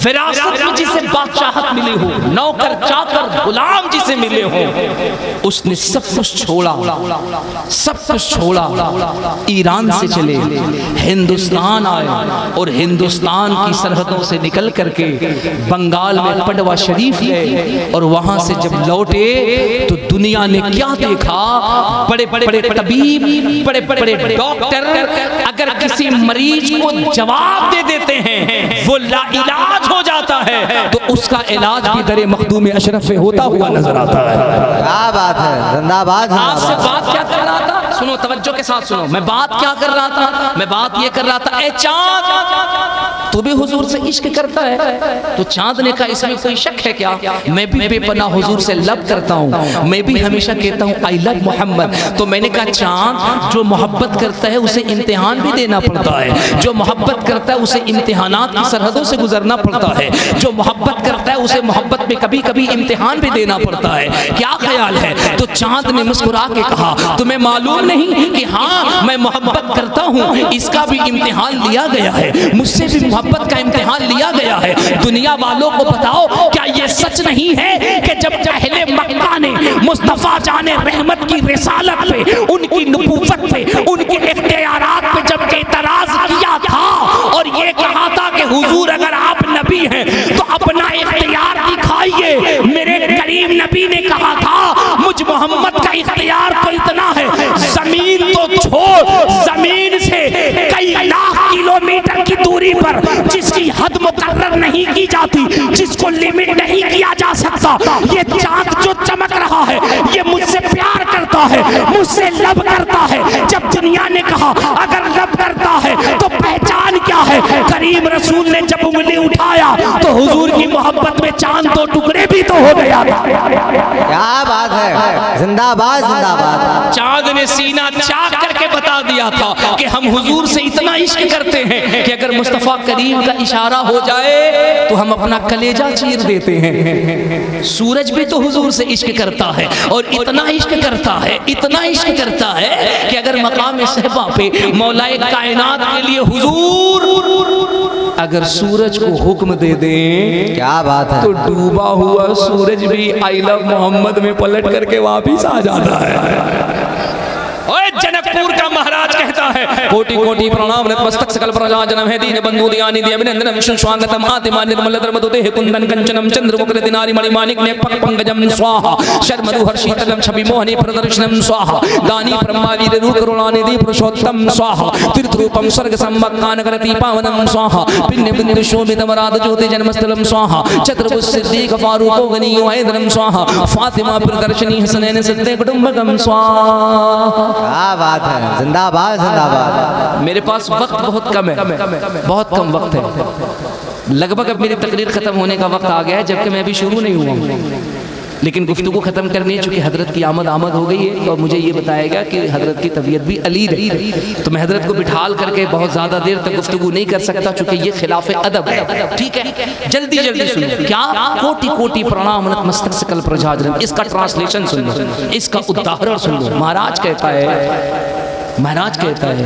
विरासत में जिसे बादशाहत मिली हो, नौकर चाकर गुलाम जिसे मिले हो, उसने सब कुछ छोड़ा, सब कुछ छोड़ा, ईरान से चले हिंदुस्तान आए, और हिंदुस्तान की सरहदों से निकल करके बंगाल में पडवा शरीफ गए, और वहां से जब लौटे तो दुनिया ने क्या देखा? बड़े बड़े तबीब, बड़े बड़े डॉक्टर अगर किसी मरीज को जवाब दे देते हैं वो लाइलाज हो जाता है, तो उसका इलाज भी दरे मखदूम अशरफ में होता हुआ नजर आता है। क्या बात है, जिंदाबाद। आपसे बात क्या कर रहा था? सुनो, तवज्जो के साथ सुनो। मैं बात क्या कर रहा था? मैं बात ये कर रहा था, ए चाँद, तू भी हुजूर से इश्क करता है? तो चाँद ने कहा इसमें कोई शक है क्या? मैं भी बेपनाह हुजूर से लब करता हूँ, मैं भी हमेशा कहता हूँ आई लव मोहम्मद। तो मैंने कहा चाँद, जो मोहब्बत करता है उसे इम्तिहान भी देना पड़ता है, जो मोहब्बत करता है उसे इम्तिहानात की सरहदों से गुजरना पड़ता है, जो मोहब्बत करता है उसे मोहब्बत में कभी कभी इम्तिहान भी देना पड़ता है, क्या ख्याल है? तो चाँद ने मुस्कुरा के कहा तुम्हें मालूम नहीं कि हाँ मैं मोहब्बत करता हूँ, इसका भी इम्तिहान लिया गया है, मुझसे भी मोहब्बत का इम्तिहान लिया गया है। दुनिया वालों को बताओ, क्या ये सच नहीं है कि जब अहले मक्का ने मुस्तफा जाने रहमत की रिसालत पे, उनकी नबूवत पे, उनके इख्तियारात पे जब एतराज किया था और ये कहा था कि हुजूर अगर आप नबी हैं तो अपना इख्तियार दिखाइए, मेरे करीम नबी ने कहा था मुझ मोहम्मद का इख्तियार तो इतना है, जमीन तो छोड़, जमीन से कई लाख किलोमीटर की दूरी पर जिसकी हद मुकर्रर नहीं की जाती, जिसको लिमिट नहीं किया जा सकता, ये चाँद जो चमक रहा है ये मुझसे प्यार करता है, मुझसे लब करता है। जब दुनिया ने कहा अगर लब करता है तो पहचान क्या है, करीम रसूल ने जब उंगली उठाया तो हुजूर की मोहब्बत में चांद दो टुकड़े भी तो हो गया था। क्या बात है, जिंदाबाद जिंदाबाद। चांद ने सीना चाक करके बता दिया था कि हम हुजूर से इतना इश्क करते हैं कि अगर मुस्तफा करीम का इशारा हो जाए तो हम अपना कलेजा चीर देते हैं। सूरज भी तो हुजूर से इश्क करता है, और इतना इश्क करता है, इतना इश्क करता है कि अगर मकाम सहबा पे मौलाए कायनात के लिए हुजूर अगर सूरज को हुक्म दे दें, क्या बात है, तो डूबा हुआ सूरज भी आई लव मोहम्मद में पलट करके वापिस आ जाता है। ओए जनकपुर का महाराज कहता है कोटि कोटि प्रणाम नतमस्तक सकल प्रजा जन्म है दीन बंधु दयानि दि अभिनंदनम स्वागतम आतिमा निर्मल धर्म देह कुंदन कंचनम चंद्रमुख दिनारि मणि माणिक ने पंकजम स्वाहा शर्मधु हर्षितलम छवि मोहनी प्रदर्शनम स्वाहा दानी ब्रह्मा वीर रूप करुणानिधि पुरुषोत्तम स्वाहा तीर्थ रूपम स्वर्ग सम्मक्कान करति पावनम स्वाहा पिण्य बिंदु शोभित वराद ज्योति जन्मस्थलम स्वाहा चतुर्भुज सिद्दीक फारूक गनीय हैदरम स्वाहा फातिमा प्रदर्शनी हसनैन सत्य कुटुंबकम स्वाहा। क्या बात है, जिंदाबाद जिंदाबाद। मेरे पास वक्त बहुत कम है, बहुत कम वक्त है। लगभग अब मेरी तकरीर खत्म होने का वक्त आ गया है, जबकि मैं अभी शुरू नहीं हुआ हूँ। लेकिन गुफ्तगू खत्म करनी है, चूंकि हजरत की आमद हो गई है और मुझे ये बताया गया कि हजरत की तबीयत भी अलीद है, तो मैं हजरत को बिठाल करके बहुत ज्यादा देर तक गुफ्तगू नहीं कर सकता, चूंकि ये खिलाफ अदब है। ठीक है, जल्दी जल्दी सुनो। क्या? कोटि कोटि प्रणाम नतमस्तक सकल प्रजा जन्म। इसका ट्रांसलेशन सुन लो, इसका उदाहरण सुन लो। महाराज कहता है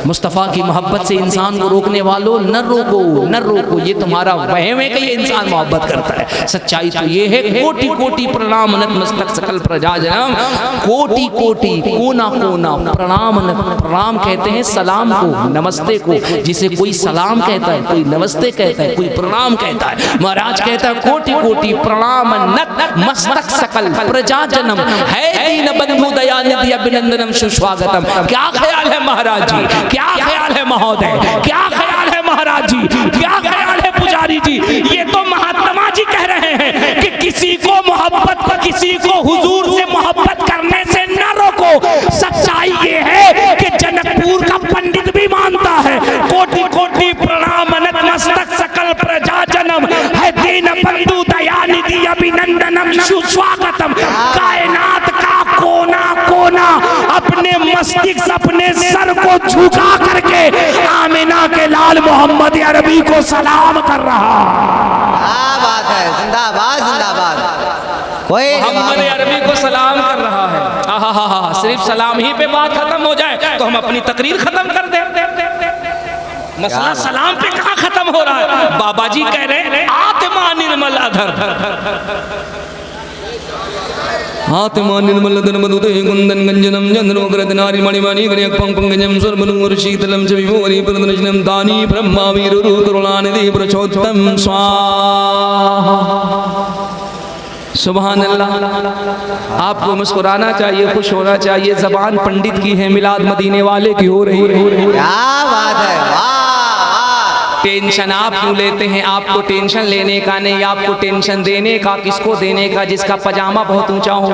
मुस्तफ़ा की मोहब्बत से इंसान को रोकने वालों न रोको, न रोको, ये तुम्हारा वहम है कि ये इंसान मोहब्बत करता है। सच्चाई तो ये है कोटि कोटि प्रणाम नतमस्तक सकल प्रजा जन्म। कोटि कोटि कोना कोना प्रणाम, प्रणाम कहते हैं सलाम को, नमस्ते को। जिसे कोई सलाम कहता है, कोई नमस्ते कहता है, कोई प्रणाम कहता है। महाराज कहता है कोटि कोटि प्रणाम नतमस्तक सकल प्रजा जन्म है दीन बंधु दयानिधि अभिनंदनम सुस्वागतम। क्या ख्याल है महाराज जी, क्या ख्याल है महोदय, क्या ख्याल है महाराज जी, क्या ख्याल है पुजारी जी? ये तो महात्मा जी कह रहे हैं कि किसी को मोहब्बत, किसी को हुजूर से मोहब्बत करने से न रोको। सच्चाई ये है कि जनकपुर का पंडित भी मानता है कोटि कोटि प्रणाम नतमस्तक सकल प्रजा जन्म है दीन बंधु दयानिधि अभिनंदनम सुस्वागतम। कायनात का कोना कोना अपने मस्तिष्क, अपने सर को झुका करके आमिना के लाल मोहम्मद अरबी को सलाम कर रहा। क्या बात है, जिंदाबाद जिंदाबाद। मोहम्मद अरबी को सलाम कर रहा है। आहा, सिर्फ सलाम ही पे बात खत्म हो जाए तो हम अपनी तकरीर खत्म कर दे। मसला सलाम पे कहाँ खत्म हो रहा है? बाबा जी कह रहे हैं आत्मा निर्मल अधर, आत्मा निर्मल धर्मदूते कुंदन गंजनम चंद्रमुखरत्नारि मणिमणि गणयक्पं पंकजम सर्वनुर शीतलम च विभोरि प्रदर्शनम दानी ब्रह्मा वीर रूप करुणानिधि पुरुषोत्तम स्वाहा। सुभान अल्लाह। आपको मुस्कुराना चाहिए, खुश होना चाहिए। जबान पंडित की है, मिलाद मदीने वाले की हो रही है। क्या बात है, वाह। टेंशन आप क्यों लेते हैं? आपको टेंशन लेने का नहीं, आपको टेंशन देने का। किसको देने का? जिसका पजामा बहुत ऊंचा हो,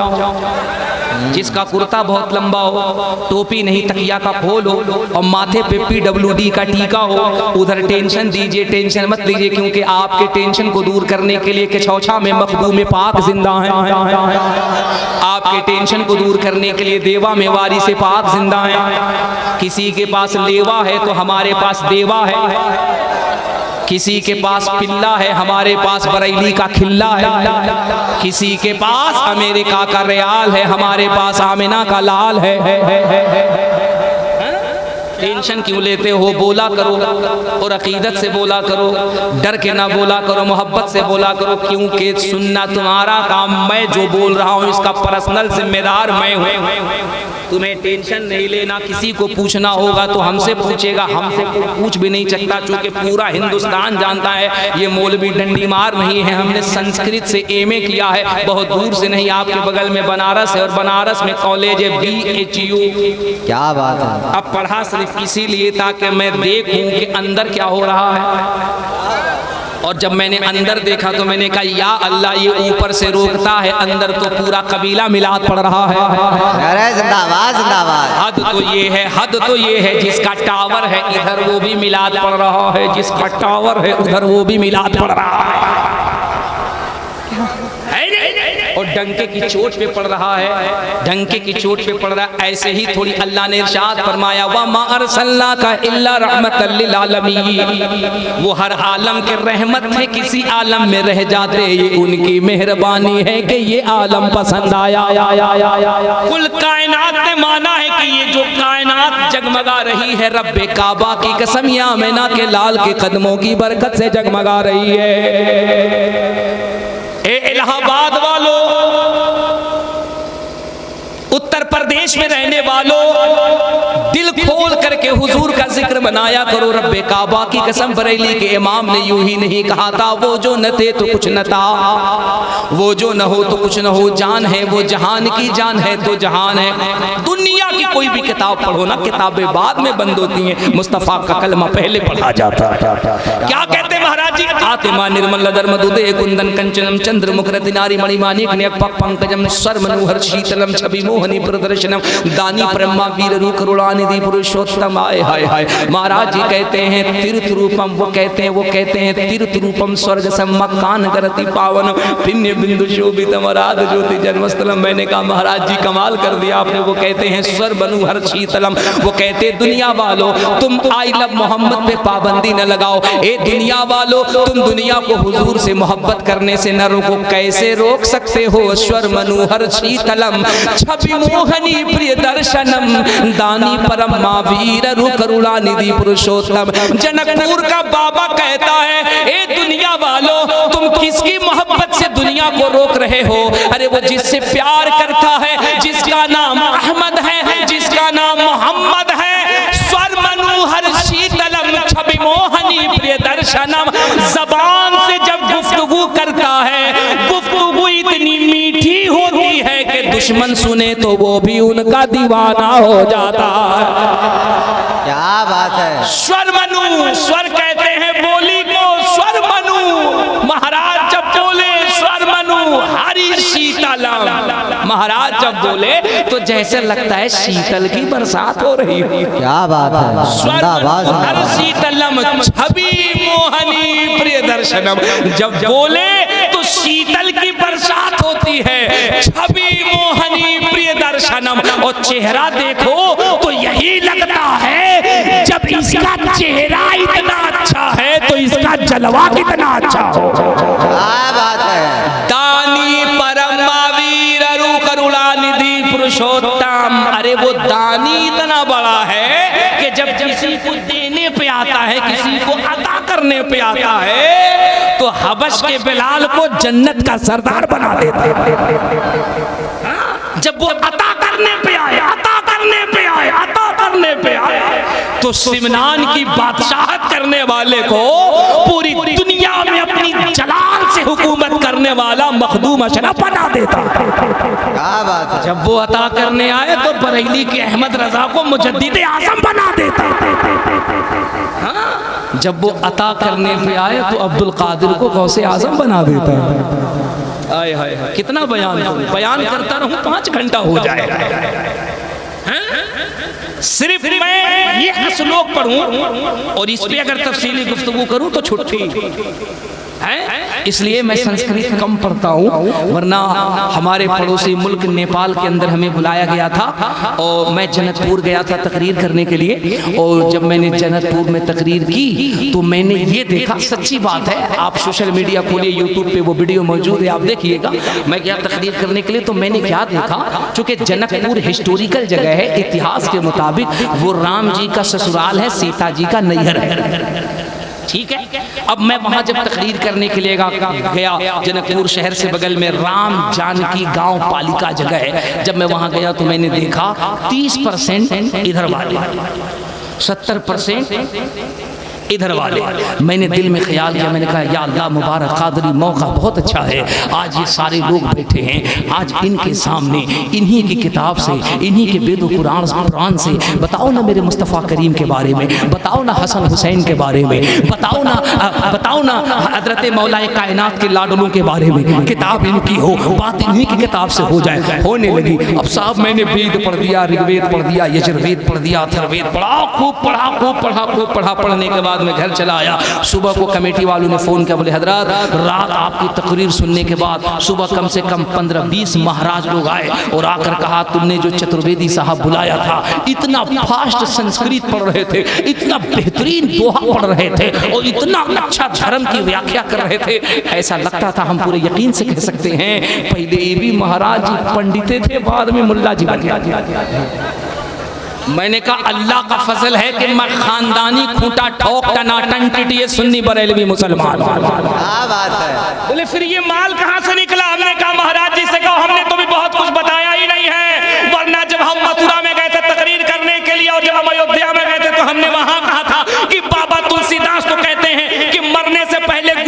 जिसका कुर्ता बहुत लंबा हो, टोपी नहीं तकिया का खोल हो और माथे पे PWD का टीका हो, उधर टेंशन दीजिए। टेंशन मत लीजिए, क्योंकि आपके टेंशन को दूर करने के लिए किछौछा में मखदूम पाक जिंदा है। आपके टेंशन को दूर करने के लिए देवा में वारिस पाक जिंदा है। किसी के पास लेवा है तो हमारे पास देवा है। किसी के पास पिल्ला है, हमारे पास बरेली का खिल्ला है। किसी के पास अमेरिका का रियाल है, हमारे पास आमिना का लाल है। टेंशन क्यों लेते हो? बोला करो और अकीदत से बोला करो, डर के ना बोला करो, मोहब्बत से बोला करो, क्योंकि सुनना तुम्हारा काम। मैं जो बोल रहा हूँ इसका पर्सनल जिम्मेदार मैं हूँ। तुम्हें टेंशन नहीं लेना। किसी को पूछना होगा तो हमसे पूछेगा, हमसे कोई पूछ भी नहीं सकता, चूंकि पूरा हिंदुस्तान जानता है ये मौलवी डंडी मार नहीं है। हमने संस्कृत से MA किया है, बहुत दूर से नहीं, आपके बगल में बनारस है और बनारस में कॉलेज है BHU। क्या बात है। अब पढ़ा सिर्फ इसीलिए ताकि मैं देखूं कि अंदर क्या हो रहा है। और जब मैंने अंदर देखा तो मैंने कहा या अल्लाह, ये ऊपर से रोकता है, अंदर तो पूरा कबीला मिलाद पड़ रहा है। अरे जिंदाबाद जिंदाबाद। हद तो ये है, हद तो ये है, जिसका टावर है इधर वो भी मिलाद पड़ रहा है, जिसका टावर है उधर वो भी मिलाद पड़ रहा है। और डंके की चोट पे पड़ रहा है, डंके की चोट पे पड़ रहा है। ऐसे ही थोड़ी अल्लाह ने इरशाद फरमाया वा मा अरसलनाका इल्ला रहमतल लिल आलमीन। वो हर आलम के रहमत थे, किसी आलम में रह जाते, ये उनकी मेहरबानी है कि ये आलम पसंद आया। कुल कायनात ने माना है कि ये जो कायनात जगमगा रही है रब्बे काबा की कसम, या आमिना के लाल के कदमों की बरकत से जगमगा रही है। ए इलाहाबाद प्रदेश में रहने वालों, दिल खोल करके हुजूर का जिक्र बनाया करो। रब्बे काबा की कसम, बरेली के इमाम ने यूं ही नहीं कहा था, वो जो न थे तो कुछ न था, वो जो न हो तो कुछ न हो, जान है वो जहान की, जान है तो जहान है। दुनिया की कोई भी किताब पढ़ो ना, किताबें बाद में बंद होती हैं, मुस्तफा का कलमा पहले पढ़ा जाता है। क्या कहते महाराज जी? आतिमा निर्मल लदर मधुदे कुंदन कंचनम चंद्र मुखरति नारी मणिमानिक ने पंकजम स्वर मनोहर शीतलम छवि मोहनी प्रदर्शनम दानी ब्रह्मा वीर रू करुणानिधि पुरुषोत्तम। आय हाय हाय। महाराज जी कहते हैं तीर्थ रूपम, वो कहते हैं तीर्थ रूपम स्वर्ग सम्मकान करति पावन पिण्य बिंदु शोभितम राध ज्योति जन्मस्थलम। मैंने कहा महाराज जी कमाल कर दिया आपने। वो कहते हैं स्वर मनोहर शीतलम, वो कहते दुनिया वालों तुम आई लव मोहम्मद पे पाबंदी न लगाओ। ए दुनिया वालों तुम दुनिया को हुजूर से मोहब्बत करने से न रोको, कैसे रोक सकते हो? स्वर मनोहर शीतलम छवि मोहनी प्रिय दर्शनम दानी परम महावीर रु करुणा निधि पुरुषोत्तम। जनकपुर का बाबा कहता है ए दुनिया वालों तुम किसकी मोहब्बत से दुनिया को रोक रहे हो? अरे वो जिससे प्यार करता है, जिसका नाम अहमद है, जिसका नाम मोहम्मद है। स्वर मनोहर शीतलम छवि मोहनी प्रिय दर्शनम। जबान से जब गुफ्तगू करता है, गुफ्तगू इतनी मीठी होती है कि दुश्मन सुने तो वो भी उनका दीवाना हो जाता है। क्या बात है। स्वर मनु, स्वर कहते हैं बोली को, स्वर मनु। महाराज जब बोले स्वर मनु हरि शीतलम, महाराज जब बोले तो जैसे लगता है शीतल की बरसात हो रही है। क्या बात है। स्वर हरि शीतलम छवि मोहनी प्रिय दर्शनम। जब बोले तो शीतल की बरसात होती है, छवि मोहनी प्रिय दर्शनम। और चेहरा देखो तो यही लगता है जब इसका चेहरा इतना अच्छा है तो इसका जलवा कितना अच्छा हो। क्या बात है। दानी परम महावीर रु करुणानिधि पुरुषोत्तम। अरे वो दानी इतना बड़ा है कि जब किसी को देने पे आता है, किसी को अता करने पे आता है तो हबश के बिलाल को जन्नत का सरदार बना देता है। जब वो अता करने पे आए, अता करने पे आए, अता करने पे आए तो सिमनान की बादशाहत करने वाले को पूरी दुनिया में अपनी जलाल से हुकूमत करने वाला मखदूम अशरफ बना देता। क्या बात है। जब वो अता करने आए तो बरेली के अहमद रजा को मुजद्दिद आज़म बना देता। हाँ? जब वो अता करने पे आए तो अब्दुल कादिर को गौसे आज़म बना देता है। आय हाय हाय। कितना बयान करता रहूं 5 घंटा हो जाएगा। सिर्फ मैं ये श्लोक पढ़ूं और इस पे अगर तफसीली गुफ्तगू करूं तो छुट्टी है। इसलिए मैं संस्कृत कम पढ़ता हूँ, वरना हमारे पड़ोसी मुल्क नेपाल के अंदर हमें बुलाया गया था और मैं जनकपुर गया था तकरीर करने के लिए। और जब मैंने जनकपुर में तकरीर की तो मैंने ये देखा, सच्ची बात है, आप सोशल मीडिया खोलिए, यूट्यूब पे वो वीडियो मौजूद है, आप देखिएगा। मैं गया तकरीर करने के लिए तो मैंने क्या देखा, चूँकि जनकपुर हिस्टोरिकल जगह है, इतिहास के मुताबिक वो राम जी का ससुराल है, सीता जी का नैहर है। ठीक है। अब मैं वहां जब तकरीर करने के लिए गया, जनकपुर शहर से बगल में राम जानकी गांव पालिका जगह है। जब मैं वहां गया तो मैंने देखा 30% इधर वाले, 70% इधर वाले। मैंने दिल में ख्याल किया, मैंने कहा या अल्लाह मुबारक कादरी, मौका बहुत अच्छा है, आज ये सारे लोग बैठे हैं, आज इनके सामने इन्हीं की किताब से, इन्हीं के वेद कुरान से बताओ ना मेरे मुस्तफ़ा करीम के बारे में, बताओ ना हसन हुसैन के बारे में, बताओ ना हजरत मौलाए कायनात के लाडलों के बारे में, किताब इनकी हो, बात इन्हीं की किताब से हो जाए। होने लगी। अब साहब मैंने वेद पढ़ दिया, ऋग्वेद पढ़ दिया, यजुर्वेद पढ़ दिया, अथर्ववेद पढ़ा, खूब पढ़ा। पढ़ने के बाद मैं घर चला आया। सुबह को कमेटी वालों ने फोन किया, बोले हजरत रात आपकी तकरीर सुनने के बाद सुबह कम से कम 15-20 महाराज लोग आए और आकर कहा तुमने जो चतुर्वेदी साहब बुलाया था, इतना फास्ट संस्कृत पढ़ रहे थे, इतना बेहतरीन दोहा पढ़ रहे थे और इतना अच्छा धर्म की व्याख्या कर रहे थे, ऐसा लगता था हम पूरे यकीन से कह सकते हैं पहले ये भी महाराज जी पंडिते थे, बाद में मुल्ला जी बन गए। मैंने कहा अल्लाह का फजल है कि मैं खानदानी खूंटा ठोक टनाटन टिटिए सुन्नी बरेलवी मुसलमान। क्या बात है। बोले फिर ये माल कहाँ से निकला? हमने कहा महाराज जी से कहा हमने तो भी बहुत कुछ बताया ही नहीं है, वरना जब हम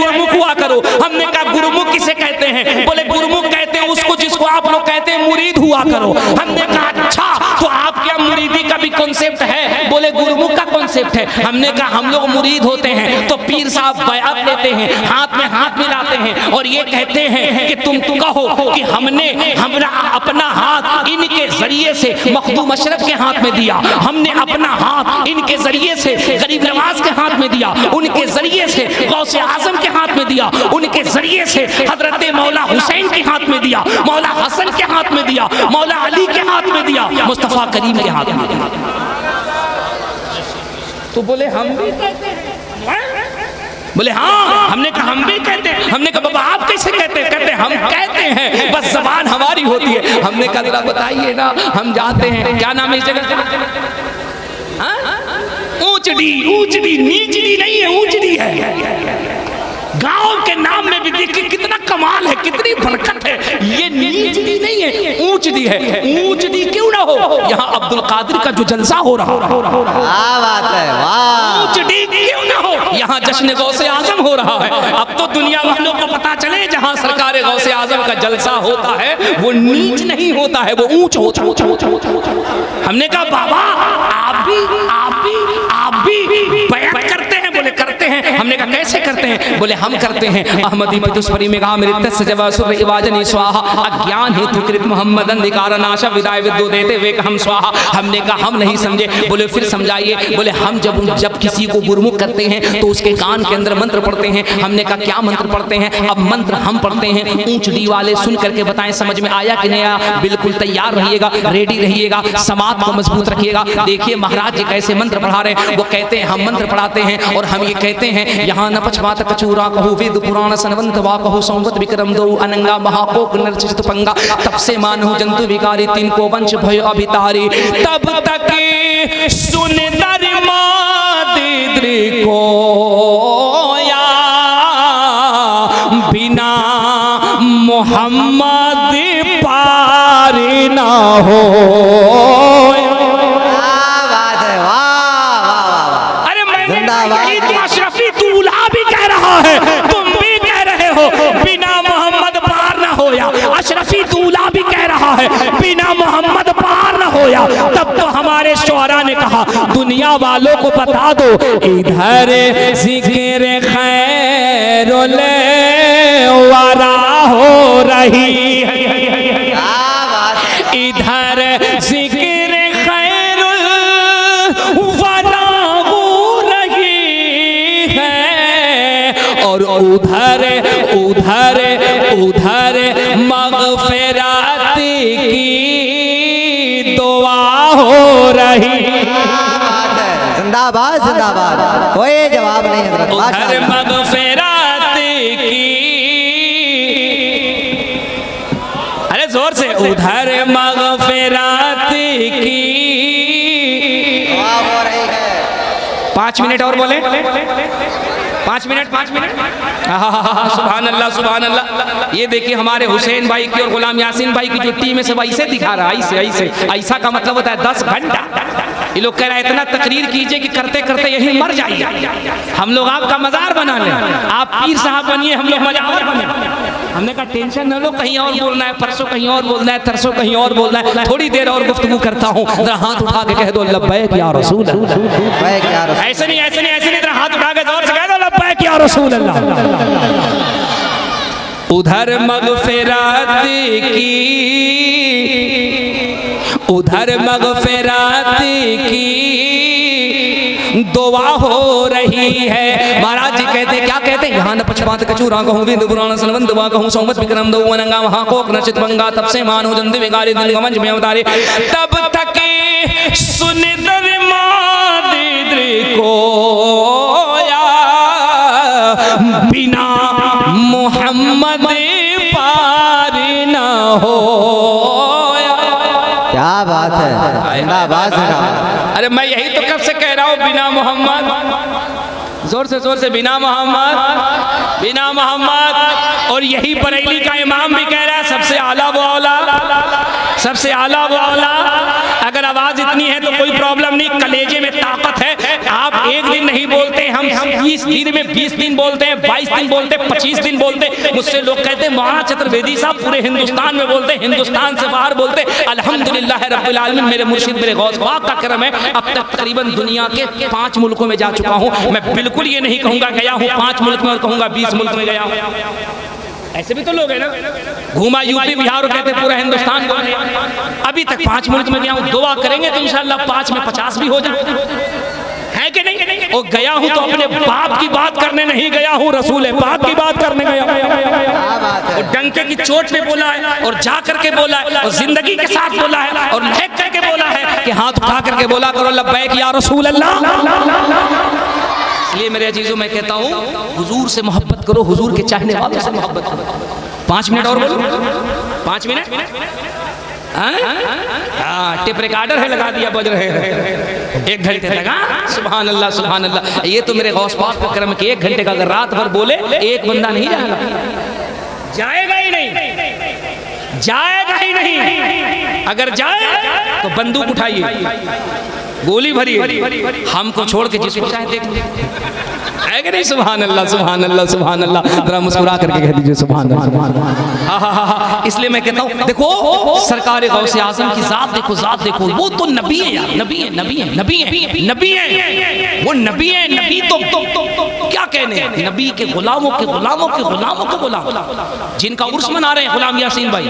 गुरुमुख हुआ करो। हमने कहा गुरुमुख किसे कहते हैं? बोले गुरुमुख कहते हैं उसको जिसको आप लोग कहते हैं मुरीद हुआ करो। हमने कहा अच्छा, तो आपके यहाँ मुरीदी का भी कॉन्सेप्ट है? बोले गुरुमुख का कॉन्सेप्ट है। हमने कहा हम लोग मुरीद होते हैं तो पीर साहब बयात लेते हैं, हाथ में हाथ मिलाते हैं और ये कहते हैं कि तुम कहो कि हमने अपना हाथ इनके जरिए से मखदूम अशरफ के हाथ में दिया, हमने अपना हाथ इनके जरिए से गरीब नवाज के हाथ में दिया, उनके जरिए से गौसे आजम के हाथ में दिया, उनके जरिए से हजरत मौला हुसैन के हाथ में दिया, मौला हसन के हाथ में दिया, मौला अली के हाथ में दिया, मुस्तफा करीम के हाथ में दिया। तो बोले हम भी कहते हैं? बोले हाँ। हमने कहा हम भी कहते हैं। हमने कहा बाबा आप कैसे कहते हैं? कहते हम कहते हैं, बस जबान हमारी होती है। हमने कहा जरा बताइए ना, हम जाते हैं। क्या नाम है इस जगह? ऊंचडी नीचडी नहीं है, ऊंचडी है। गांव के नाम में भी देखिए कितना कमाल है, कितनी बरकत है। ये नीचडी नहीं है, ऊंचडी है। ऊंचडी क्यों ना हो? यहाँ अब्दुल कादिर का जो जलसा हो रहा है, ऊंचडी क्यों ना हो? यहाँ जश्न गौसे आजम हो रहा है। अब तो दुनिया वालों को पता चले जहाँ सरकार गौसे आजम का जलसा होता है वो नीच नहीं होता है, वो ऊंच होता है। हमने कहा बाबा आप भी बयान करते हैं? बोले करते हैं। हमने कहा कैसे करते हैं? बोले हम करते हैं। अहमदी मधुस्परी में गा मेरे तस जवासुर इवाजनी स्वाहा अज्ञान हेतु कृत मोहम्मदन दिकार नाशा विदाय विद्यो देते वे हम स्वाहा। हमने कहा हम नहीं समझे। बोले फिर समझाइए। बोले हम जब किसी को गुरुमुख करते हैं तो उसके कान के अंदर मंत्र पढ़ते हैं। हमने कहा क्या मंत्र पढ़ते हैं? अब मंत्र हम पढ़ते हैं, ऊंचडी वाले सुन करके बताएं समझ में आया कि नहीं आया। बिल्कुल तैयार रहिएगा, रेडी रहिएगा, समाज को मजबूत रखिएगा। देखिए महाराज जी कैसे मंत्र पढ़ा रहे हैं। वो कहते हैं हम मंत्र पढ़ाते हैं और हम ये कहते हैं यहाँ न पचमात कचूरा कहू वेद पुराण सनवंत वा कहू संवत विक्रम दो अनंगा महाकोक नरचित पंगा तब से मानहु जंतु विकारी तीन को वंश भय अभितारी तब तक सुन दरमा दीद्री को या बिना मोहम्मद पारी ना हो। अशरफी दूल्हा भी कह रहा है, तुम भी कह रहे हो बिना मोहम्मद पार न होया। अशरफी दूल्हा भी कह रहा है बिना मोहम्मद पार न होया। तब तो हमारे शोरा ने कहा दुनिया वालों को बता दो इधर जिक्र खैरुल वरा हो रही है, इधर जिक्र खैरुल वरा हो रही है और उधर उधर उधर मगफिरत की दुआ हो रही। जिंदाबाद जिंदाबाद, कोई जवाब नहीं हजरत। उधर मगफिरत की, अरे जोर से, उधर मगफिरत की दुआ हो रही है। 5 मिनट और बोले, 5 मिनट। सुभान अल्लाह सुभान अल्लाह। ये देखिए हमारे हुसैन भाई की और गुलाम यासीन भाई की जो टीम है सब ऐसे दिखा रहा है, ऐसा का मतलब होता है 10 घंटा। ये लोग कह रहे हैं इतना तकरीर कीजिए कि करते करते यही मर जाइए, हम लोग आपका मजार बना लें, आप पीर साहब बनिए, हम लोग मजार बने। हमने कहा टेंशन न लो, कहीं और बोलना है, परसों कहीं और बोलना है, तरसों कहीं और बोलना है, थोड़ी देर और गुफ्तगू करता हूँ, जरा हाथ उठा के कह दो लब्बैक या रसूल अल्लाह। ऐसे नहीं, जरा हाथ उठा के जोर से कह दो लब्बैक या रसूल अल्लाह। उधर मगफिरत की, उधर मगफिरत की दुआ हो रही है। महाराज जी कहते क्या कहते हैं? यहाँ न पक्षपात कचूरा कहूँ विंद पुराण सनवंत वा कहूँ संवत विक्रम दो अनंगा महाकोक नचित बंगा तब से मानो जंतु विकारी दिन गमंज में अवतारे तब तक सुन दरमा दीद्री को या बिना मोहम्मद पार न हो। क्या बात है, जिंदाबाद। अरे मैं यही तो कब से कह रहा हूँ बिना मोहम्मद, जोर से बिना मोहम्मद, बिना मोहम्मद। और यही बरेली का इमाम भी कह रहा है सबसे आला वो औला, सबसे आला वो औला। अगर आवाज इतनी है तो कोई प्रॉब्लम नहीं, कलेजे में ताकत है। आप एक दिन नहीं बोलते, हम 20 दिन में 20 दिन बोलते हैं, 22 दिन बोलते हैं, 25 दिन बोलते हैं। मुझसे लोग कहते हैं महाराज चतुर्वेदी साहब पूरे हिंदुस्तान में बोलते हैं, हिंदुस्तान से बाहर बोलते हैं। अल्हम्दुलिल्लाह रब्बिल आलमीन, मेरे मुर्शिद मेरे गौस पाक का करम है, अब तक तकरीबन दुनिया के 5 मुल्कों में जा चुका हूँ। मैं बिल्कुल ये नहीं कहूँगा गया हूँ 5 मुल्क में और कहूँगा 20 मुल्क में गया हूँ। ऐसे भी तो लोग हैं ना, घूमा यूपी बिहार कहते हैं पूरा हिंदुस्तान को, अभी तक 5 मुल्क में गया हूँ। दुआ करेंगे तो इंशाअल्लाह 5 में 50 भी हो जाए, है कि नहीं? और गया हूँ तो अपने बाप की बात करने नहीं गया हूँ, रसूल पाक की बात करने गया हूँ। और डंके की चोट पे बोला है, और जा करके बोला है, और जिंदगी के साथ बोला है, और लहक करके बोला है कि हाथ उठा करके बोला करो लब्बैक या रसूल अल्लाह। इसलिए मेरे अजीजों मैं कहता हूँ हुजूर से मोहब्बत करो, हुजूर के चाहने वालों से मोहब्बत करो। 5 मिनट और बोलो, 5 मिनट। हाँ, टिप रिकॉर्डर है, लगा दिया, बज रहे हैं 1 घंटे तक। सुभान अल्लाह सुभान अल्लाह। ये तो मेरे गौस पाक का करम कि 1 घंटे का अगर रात भर बोले एक बंदा नहीं जाएगा ही नहीं, जाएगा ही नहीं। अगर जाए तो बंदूक उठाइए, गोली भरिए, हमको छोड़ के जिसको चाहे देख है कि नहीं? सुभान अल्लाह सुभान अल्लाह सुभान अल्लाह। जरा मुस्कुरा करके कह दीजिए सुभान अल्लाह। इसलिए मैं कहता हूँ देखो सरकार गौसे आजम की जात देखो, जात देखो, वो तो नबी है यार, नबी है, नबी है, नबी है, नबी है, वो नबी है। नबी तो क्या कहने, नबी के गुलामों के गुलामों के गुलामों के गुलाम, जिनका उर्स मना रहे हैं गुलाम यासीन भाई,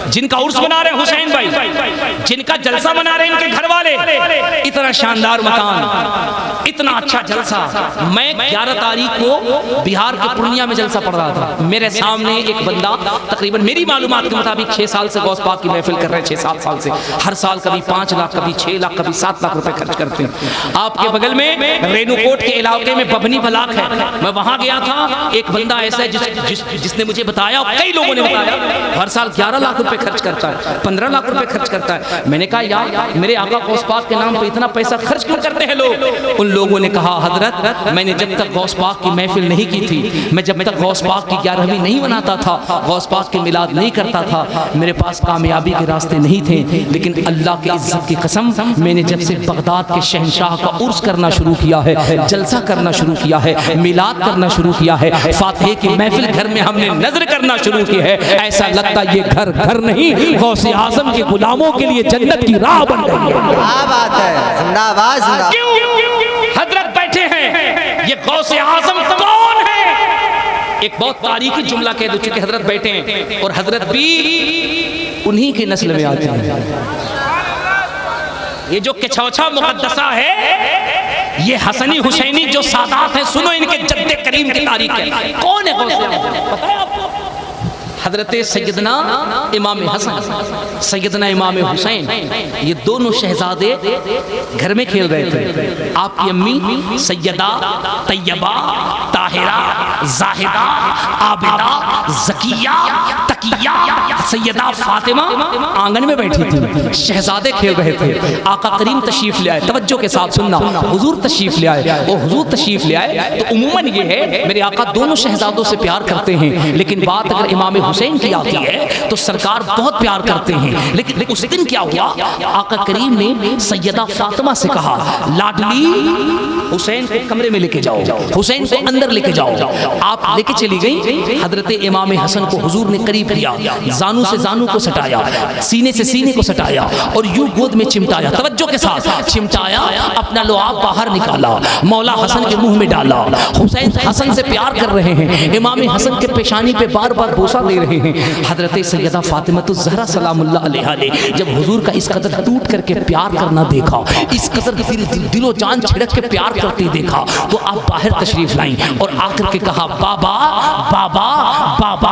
जिनका उर्स मना रहे हैं हुसैन भाई, जिनका जलसा मना रहे हैं इनके घर वाले। इतना शानदार मकान, इतना अच्छा जलसा। मैं 11 तारीख को बिहार के पूर्णिया में जलसा पढ़ रहा था। मेरे सामने एक बंदा तकरीबन मेरी मालूमात के मुताबिक 6 साल से गौस पाक की महफिल कर रहे हैं, 6-7 साल से। हर साल कभी 5 लाख, कभी 6 लाख, कभी 7 लाख रुपए खर्च करते हैं। आपके बगल में रेणुकोट के इलाके में बभनी बलाक है, मैं वहां गया था। एक बंदा ऐसा है जिसने मुझे बताया, कई लोगों ने बताया, हर साल 11 लाख रुपए खर्च करता है, 15 लाख रुपए खर्च करता है। मैंने कहा यार मेरे आका गौस पाक के नाम पर इतना पैसा खर्च क्यों करते हैं लोग? उन लोगों ने कहा हजरत मैंने जब तक गौस पाक की महफिल नहीं की थी, मैं जब तक गौस पाक की 11वीं नहीं मनाता था, गौस पाक के मिलाद नहीं करता था, मेरे पास कामयाबी के रास्ते नहीं थे। लेकिन अल्लाह की इज्जत की कसम, मैंने जब से बगदाद के शहंशाह का उर्स करना शुरू किया है, जलसा करना शुरू किया है, मिलाद करना शुरू किया है, फातिहे की महफिल घर में हमने नजर करना शुरू की है, ऐसा लगता ये घर घर नहीं गौसे आजम के गुलामों के लिए जन्नत की राह बन गई है। क्या बात है, जिंदाबाद जिंदाबाद। हजरत बैठे हैं, ये गौसे आजम कौन है? एक बहुत तारीखी जुमला कह दो, चूंकि हजरत बैठे हैं और हजरत भी उन्हीं के नस्ल में आते हैं। ये जो किछौछा मुकद्दसा है, ये हसनी हुसैनी जो सादात हैं, सुनो इनके जद्दे करीम की तारीख है। कौन है गौसे आजम? पता है आपको? हजरत सैयदना इमाम हसन, सैयदना इमाम हुसैन, ये दोनों शहजादे घर में खेल रहे थे। आपकी अम्मी सैयदा तैयबा ताहिरा जाहिदा आबिदा ज़किया तकिया सैयदा फातिमा आंगन में बैठी थी, शहजादे खेल रहे थे। आका करीम तशरीफ ले आए, तवज्जो के साथ सुनना, हुजूर तशरीफ ले आए। वो हुजूर तशरीफ ले आए तो उमूमन ये है मेरे आका दोनों शहजादों से प्यार करते हैं, लेकिन बात अगर इमाम हुसैन की आती है तो सरकार बहुत प्यार करते हैं। लेकिन उस दिन क्या हुआ, आका करीम ने सैयदा फातिमा से कहा लाडली हुसैन को कमरे में लेके जाओ, हुसैन को अंदर लेके जाओ। आप लेके चली गई। हजरत इमाम हसन को हुजूर ने करीब लिया, जानू से जानू को सटाया, सीने से सीने को सटाया और यूं गोद में चिमटाया, तवज्जो के साथ चिमटाया, अपना लुआब बाहर निकाला, मौला हसन के मुंह में डाला। हुसैन हसन से प्यार कर रहे हैं, इमाम हसन के पेशानी पे बार बार बोसा दे रहे हैं। हजरत सैयदा फातिमा तो ज़हरा सलामुल्लाह अलैहा ने जब हुजूर का इस कदर टूट करके प्यार करना देखा, इस कदर दिलो जान छिड़क के प्यार करते देखा, तो आप बाहर तशरीफ लाई और आकर के कहा बाबा बाबा बाबा,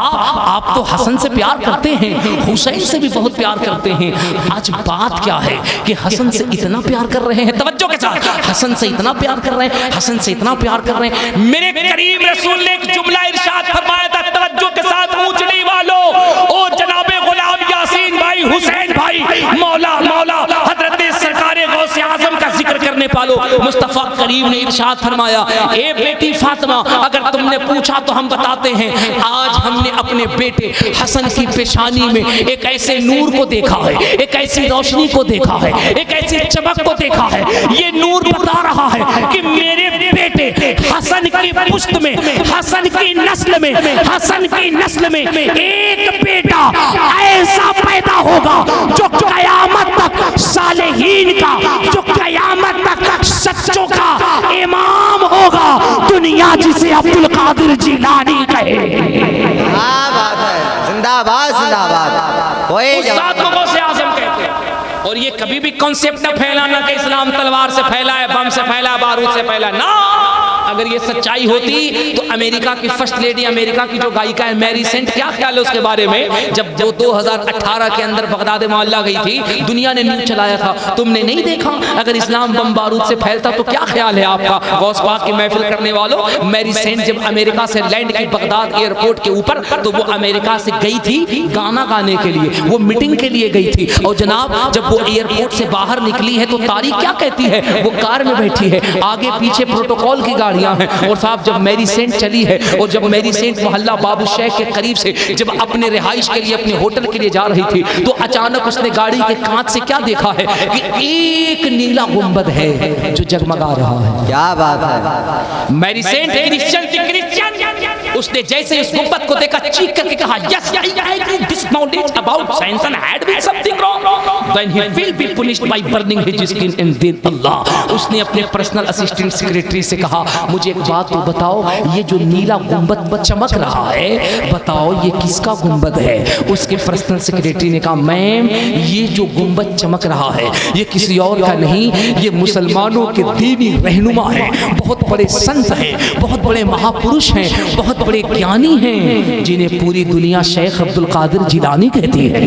आप तो हसन से प्यार करते हैं, हुसैन से भी बहुत प्यार करते हैं, आज बात क्या है कि हसन से इतना प्यार कर रहे हैं? तवज्जो के साथ, हसन से इतना प्यार कर रहे हैं, हसन से इतना प्यार कर रहे हैं। मेरे करीम रसूल ने एक जुमला इरशाद फरमाया था, तवज्जो के साथ ऊंचनी वालों, ओ जनाबे गुलाम यासीन भाई, हुसैन भाई, मौला मौला हजरत सरकारे गौसे आजम का जिक्र करने वालों, मुस्तफ़ा करीम ने इरशाद फरमाया, ए बेटी फातिमा, अगर तुमने पूछा तो हम बताते हैं, आज हमने अपने बेटे हसन की पेशानी में एक ऐसे नूर को देखा है, एक ऐसी रोशनी को देखा है, एक ऐसी चमक को देखा है। ये नूर बता रहा है कि मेरे बेटे हसन की पुश्त में, हसन की नस्ल में, हसन की नस्ल में एक बेटा ऐसा पैदा होगा जो कयामत तक सालेहीन का, जो कयामत तक सच्चों का इमाम होगा। दुनिया जिसे अब्दुल कादिर जिलानी कहे। क्या बात है, जिंदाबाद जिंदाबाद। वही जवाब को गौसे आज़म कहते हैं। और ये कभी भी कॉन्सेप्ट न फैलाना कि इस्लाम तलवार से फैला है, बम से फैला, बारूद से फैला ना। अगर ये सच्चाई होती तो अमेरिका की फर्स्ट लेडी, अमेरिका की जो गायिका है मैरी सेंट, क्या ख्याल है उसके बारे में? जब वो 2018 के अंदर बगदाद मोहल्ला गई थी, दुनिया ने न्यूज़ चलाया था, तुमने नहीं देखा? अगर इस्लाम बम बारूद से फैलता तो क्या ख्याल है आपका? गौस पाक की महफिल करने वालों, मैरी सेंट जब अमेरिका से लैंड की बगदाद एयरपोर्ट के ऊपर, तो वो अमेरिका से गई थी गाना गाने के लिए, वो मीटिंग के लिए गई थी। और जनाब जब वो एयरपोर्ट से बाहर निकली है तो तारीख क्या कहती है? वो कार में बैठी है, आगे पीछे प्रोटोकॉल की गाड़ियां हैं। और साहब जब मैरी सेंट चली है, और जब मैरी सेंट मोहल्ला बाबू शेख के करीब से जब अपने रिहाइश के लिए, अपने होटल के लिए जा रही थी, तो अचानक उसने गाड़ी के कांच से क्या देखा है कि एक नीला गुंबद है जो जगमगा रहा है। क्या बात है। मैरी सेंट क्रिश्चियन थी, क्रिश्चियन। उसने जैसे उस गुंबद को देखा, चीख करके कहा, yes I agree, this knowledge about science and had been something wrong, then he will be punished by burning his skin in दिन अल्लाह। उसने अपने पर्सनल असिस्टेंट सेक्रेटरी से कहा, मुझे एक बात तो बताओ, ये जो नीला गुंबद चमक रहा है, बताओ ये किसका गुंबद है? उसके पर्सनल सेक्रेटरी ने कहा, मैम ये जो गुंबद चमक रहा है ये किसी और का नहीं, ये मुसलमानों के दीनी रहनुमा है, बहुत बड़े संत हैं, बहुत बड़े महापुरुष हैं, बहुत बड़े ज्ञानी हैं, जिन्हें पूरी दुनिया शेख अब्दुल कादिर जिलानी कहती है।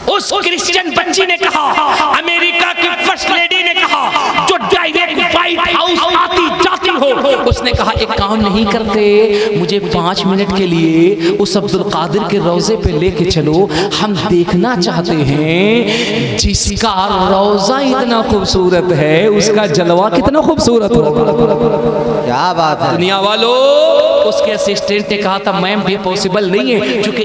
उस क्रिश्चियन बच्ची ने कहा, अमेरिका की फर्स्ट लेडी ने कहा, जो डायरेक्ट व्हाइट हाउस आती जाती हो, उसने कहा एक काम नहीं करते, मुझे 5 मिनट के लिए उस अब्दुल कादिर के रोजे पे लेके चलो, हम देखना चाहते हैं जिसका रोजा इतना खूबसूरत है उसका जलवा कितना खूबसूरत होगा। क्या बात है। दुनिया वालों, उसके असिस्टेंट ने कहा था, मैम ये पॉसिबल नहीं है, क्योंकि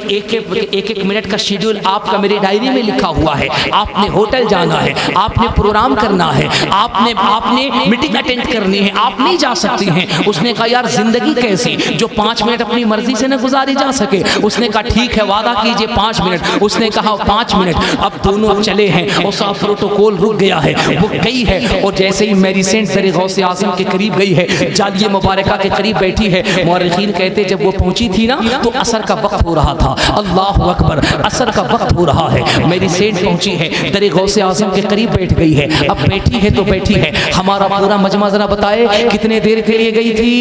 एक मिनट का शेड्यूल आपका मेरी डायरी में लिखा हुआ है, आपने होटल जाना है, आपने प्रोग्राम करना है, आपने मीटिंग अटेंड करनी है, आप नहीं जा सकती हैं। उसने कहा यार जिंदगी कैसी जो 5 मिनट अपनी मर्जी से न गुजारी जा सके? उसने कहा ठीक है वादा कीजिए 5 मिनट। उसने कहा 5 मिनट। अब दोनों चले हैं और सब प्रोटोकॉल रुक गया है, वो गई है, और जैसे ही मैरी सेंट दर गौसे आज़म के करीब गई है, जालिए मुबारका के करीब बैठी है, मुअर्रिखीन कहते जब वो पहुंची थी ना तो असर का वक्त हो रहा था। अल्लाह अकबर, असर का वक्त हो रहा है। मेरी सेंट पहुंची है, दर गौसे आज़म के करीब बैठ गई है। अब बैठी है तो बैठी है, हमारा पूरा मजमा जरा बताए कितने देर के लिए गई थी?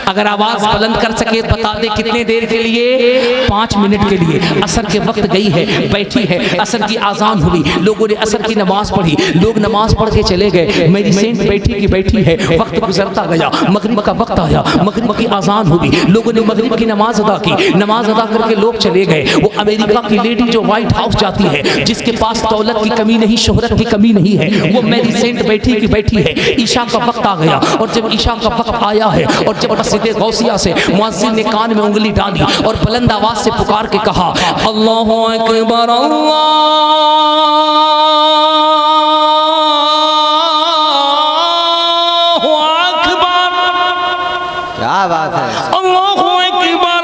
अगर आवाज बुलंद कर सके बता दे कितने देर के लिए? 5 मिनट के लिए। असर के वक्त गई है, बैठी है, असर की आजान हुई, लोगों ने असर की नमाज पढ़ी, लोग नमाज पढ़ के चले गए, मेरी सेंट बैठी की बैठी है। वक्त गुजरता गया, मगरिब का वक्त आया, मगरिब की आजान हुई, लोगों ने मगरिब की नमाज अदा की, नमाज अदा करके लोग चले गए। वो अमेरिका की लेडी जो व्हाइट हाउस जाती है, जिसके पास दौलत की कमी नहीं, शोहरत की कमी नहीं है, वो मेरी सेंट बैठी की बैठी है। ईशा का वक्त आ गया, और जब ईशा का वक्त आया है और जब मस्जिद गौसिया से मुअज्जिन ने कान में उंगली डाली और बुलंद आवाज से पुकार के कहा, अल्लाहु अकबर, अल्लाहु अकबर। क्या बात है। अल्लाहु अकबर,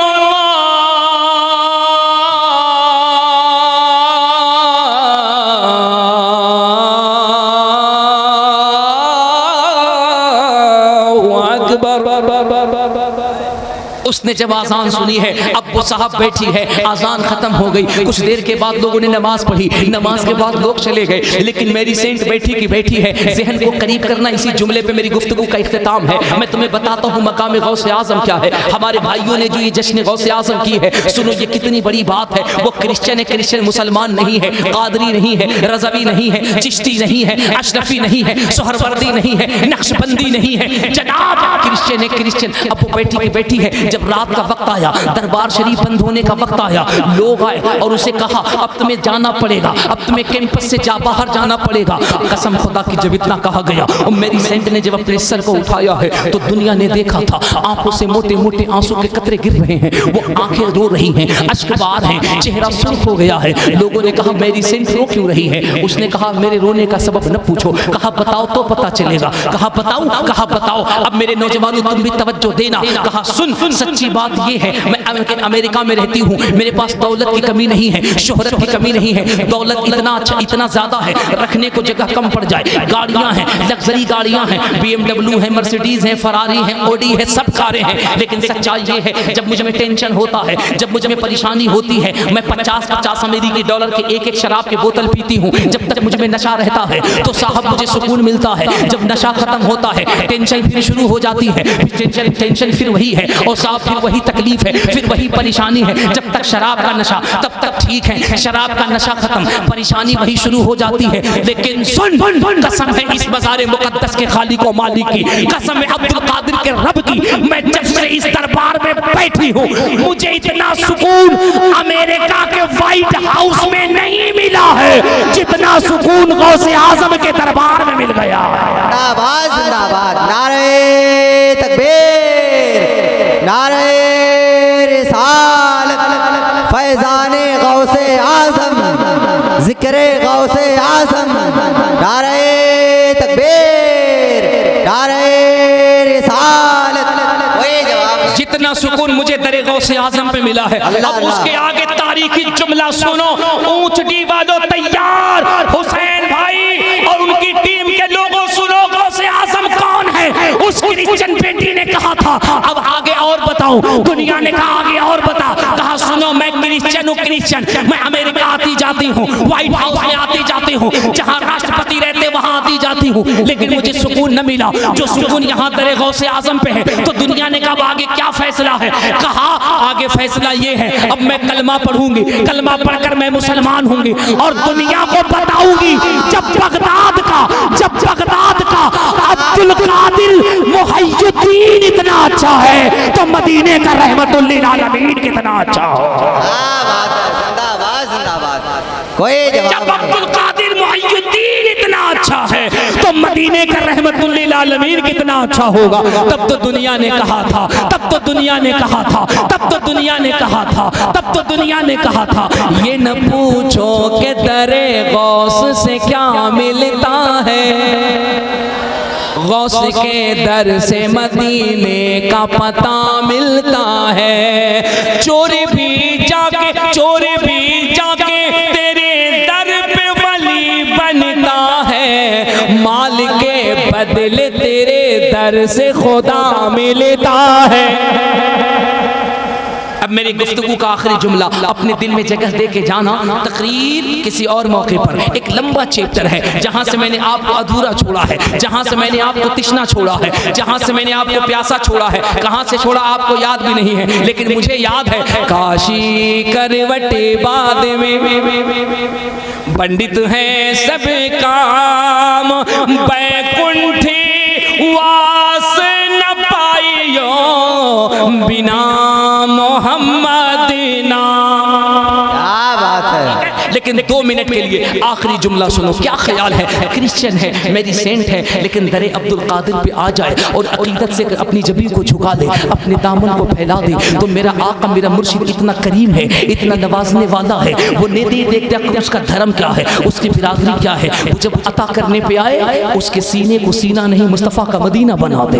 उसने जब आजान सुनी है, अब वो साहब बैठी है, आजान खत्म हो गई, कुछ देर के बाद लोगों ने नमाज पढ़ी, नमाज के बाद लोग चले गए, लेकिन मेरी सेंट बैठी की बैठी है। ज़हन को करीब करना इसी जुमले पे मेरी गुफ्तगू का इख्तिताम है। मैं तुम्हें बताता हूँ मकाम गौसे आज़म क्या है। हमारे भाइयों ने जो ये जश्न गौसे आज़म की है, सुनो ये कितनी बड़ी बात है। वो क्रिश्चियन है, क्रिश्चियन मुसलमान नहीं है, कादरी नहीं है, रज़वी नहीं है, चिश्ती नहीं है, अशरफी नहीं है, सोहरवर्दी नहीं है, नक्शबंदी नहीं है, जनाब क्रिश्चियन है, क्रिश्चियन। अब वो बैठी की बैठी है, जब रात का वक्त आया, दरबार शरीफ बंद होने का वक्त आया, लोग आए और उसे कहा अब तुम्हें जाना पड़ेगा, अब तुम्हें कैंपस से बाहर जाना पड़ेगा। कसम खुदा की जब इतना कहा गया और मेरी सेंट ने जब अपने सर को उठाया है तो दुनिया ने देखा था आंखों से मोटे मोटे आंसू के कतरे गिर रहे हैं, वो आंखें रो रही हैं, अश्क बार हैं, चेहरा सुर्ख हो गया है। लोगों ने कहा मेरी सेंट रो क्यों रही है? उसने कहा मेरे रोने का सबब न पूछो। कहा बताओ तो पता चलेगा। कहा बताऊं? कहा बताओ। अब मेरे नौजवानों तुम भी तवज्जो देना। कहा सुन, सच्ची बात ये है मैं अमेरिका में रहती हूँ, मेरे पास दौलत की कमी नहीं है, शोहरत की कमी नहीं है, दौलत इतना ज्यादा है रखने को जगह कम पड़ जाए, गाड़ियां हैं, लग्जरी गाड़ियां हैं, BMW है, मर्सिडीज है, फरारी है, ऑडी है, सब कारें हैं। लेकिन सच्चाई ये है जब मुझे में टेंशन होता है, जब मुझे में परेशानी होती है, मैं 50-50 अमेरिकी डॉलर के एक शराब की बोतल पीती हूँ। जब तक मुझे में नशा रहता है तो साहब मुझे सुकून मिलता है, जब नशा खत्म होता है टेंशन फिर शुरू हो जाती है, टेंशन फिर वही है और साहब फिर वही तकलीफ है, फिर वही परेशानी है। जब तक शराब का नशा तब तक ठीक है, शराब का नशा खत्म परेशानी वही शुरू हो जाती है। लेकिन सुन, कसम है इस बाज़ार मुकद्दस के खालिक और मालिक की, कसम है अब्दुल कादिर के रब की, मैं जब से इस दरबार में बैठी हूँ मुझे इतना सुकून अमेरिका के व्हाइट हाउस में नहीं मिला है जितना सुकून गौसे आजम के दरबार में मिल गया। जिंदाबाद जिंदाबाद, नारे तकबीर, नारे रिसालत, फैजाने गौसे आजम, जिक्रे गौसे आजम, नारे तकबीर, नारे रिसालत। वही जवाब। जितना सुकून मुझे दरे गौसे आजम पे मिला है, अब उसके आगे तारीखी जुमला सुनो। ऊंच डी वालों तैयार, हुसैन भाई और उनकी टीम के लोगों सुनो, गौसे आजम कौन है? उस क्रिश्चियन बेटी ने कहा था अब आगे और बताओ, दुनिया ने कहा आगे और बता। कहा सुनो मैं क्रिश्चियन हूँ, क्रिश्चियन, मैं अमेरिका आती जाती हूँ, व्हाइट हाउस में आती जाती हूँ, जहाँ राष्ट्रपति रहते वहाँ आती जाती हूँ, लेकिन मुझे सुकून न मिला जो सुकून यहाँ दरे गौसे आजम पे है। तो दुनिया ने कहा आगे क्या फैसला है? कहा आगे फैसला ये है अब मैं कलमा पढ़ूंगी, कलमा पढ़कर मैं मुसलमान होंगी और दुनिया को बताऊंगी जब बगदाद का अब्दुल कादिर मुहय्यिद्दीन इतना अच्छा है तो मदीने का रहमतुल लिल आलमीन कितना अच्छा हो। जिंदाबाद जिंदाबाद, कोई जवाब। जब अब्दुल कादिर मुहय्यिद्दीन इतना अच्छा है तो मदीने का रहमतुल लिल आलमीन कितना अच्छा होगा। तब तो दुनिया ने कहा था, तब तो दुनिया ने कहा था, तब तो दुनिया ने कहा था, तब तो दुनिया ने कहा था ये न पूछो कि दरे गौस से क्या मिलता है, गौस के दर से मदीने का पता मिलता है। चोर भी जाके तेरे दर पे वली बनता है, माल के बदले तेरे दर से खुदा मिलता है। अब मेरी गुफ्तगू का आखिरी जुमला, अपने दिल में जगह दे के जाना, तकरीर किसी और मौके पर। एक लंबा चैप्टर है जहाँ से मैंने आपको अधूरा छोड़ा है, जहाँ से मैंने आपको तिश्ना छोड़ा है, जहाँ से मैंने आपको प्यासा छोड़ा है। कहाँ से छोड़ा आपको याद भी नहीं है, लेकिन मुझे याद है। काशी करवटे बाद में पंडित हैं सब काम, बैकुंठी वास न पाइयो बिना मोहम्मद नाम। क्या बात है। लेकिन 2 मिनट के लिए आखिरी जुमला सुनो। क्या ख्याल है, क्रिश्चियन है, मेरी सेंट है, लेकिन दरे अब्दुल कादिर पे आ जाए और अकीदत से अपनी जबीन को झुका दे, अपने दामन को फैला दे, तो मेरा आका मेरा मुर्शिद इतना करीम है, इतना नवाजने वाला है। वो नहीं देखता कि उसका धर्म क्या है, उसकी बिरादरी क्या है। वो जब अता करने पे आए उसके सीने को सीना नहीं मुस्तफ़ा का मदीना बना दे।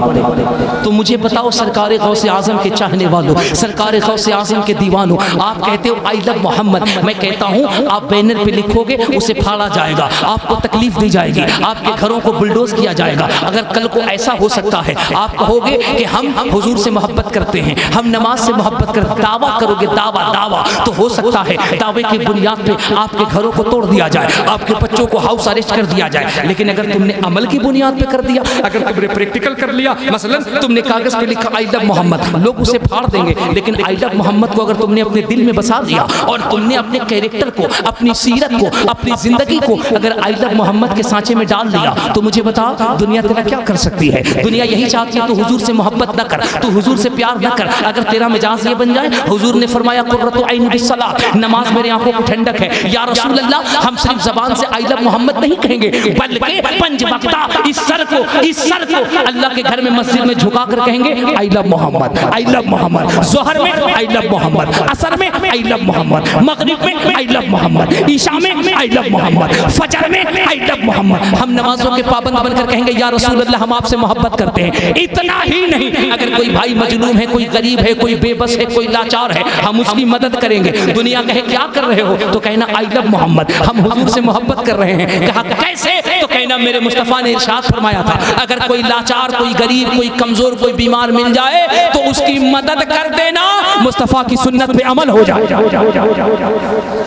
तो मुझे बताओ सरकार गौसे आजम के चाहने वालों, सरकार गौसे आजम के दीवानों, आप कहते हो आई लव मोहम्मद, मैं कहता हूँ आप बैनर पे लिखोगे उसे फाड़ा जाएगा, आपको तकलीफ दी जाएगी, आपके घरों को बुलडोज किया जाएगा। अगर कल को ऐसा हो सकता है आप कहोगे कि हम हुजूर से मोहब्बत करते हैं, हम नमाज से मोहब्बत करते, दावा करोगे, दावा तो हो सकता है दावे की बुनियाद पे आपके घरों को तोड़ दिया जाए, आपके बच्चों को हाउस अरेस्ट कर दिया जाए। लेकिन अगर तुमने अमल की बुनियाद पे कर दिया, अगर तुमने प्रैक्टिकल कर लिया, मसलन तुमने कागज पे लिखा आई लव मोहम्मद, लोग उसे फाड़ देंगे। लेकिन आई लव मोहम्मद को अगर तुमने अपने दिल में बसा दिया और तुमने अपने कैरेक्टर को, अपनी सीरत को, अपनी जिंदगी को अगर आई लव मोहम्मद के सांचे में डाल दिया तो मुझे बता दुनिया तेरा क्या कर सकती है। दुनिया यही चाहती है तू हुजूर से मोहब्बत न कर, तू हुजूर से प्यार न कर। अगर तेरा मिजाज ये बन जाए, हुजूर ने फरमाया कुर्रतु ऐनी बिस्सलात, नमाज मेरी आंखों की ठंडक है। या रसूल अल्लाह, हम सिर्फ ज़बान से आई लव मोहम्मद नहीं कहेंगे, बल्कि पंज वक्ता इस सर को अल्लाह के घर में मस्जिद में झुका कर कहेंगे I love Mohammad, I love Mohammad. ज़ोहर में आई लव मोहम्मद, असर में आई लव मोहम्मद, मगरिब में आई लव मोहम्मद, ईशा में आई लव मोहम्मद, फजर में आई लव मोहम्मद। हम नमाजों के पाबंद बनकर कहेंगे या रसूल अल्लाह हम आपसे मोहब्बत करते हैं। इतना ही नहीं, अगर कोई भाई मजलूम है, कोई गरीब है, कोई बेबस है, कोई लाचार है, हम उसकी मदद करेंगे। दुनिया कहे क्या कर रहे हो तो कहना आई लव मोहम्मद, हम हुजूर से मोहब्बत कर रहे हैं। कहा कैसे तो कहना मेरे मुस्तफ़ा ने इरशाद फरमाया था अगर कोई लाचार, कोई गरीब, कोई कमजोर, कोई बीमार मिल जाए तो उसकी मदद कर देना, मुस्तफ़ा की सुन्नत पे अमल हो जाए।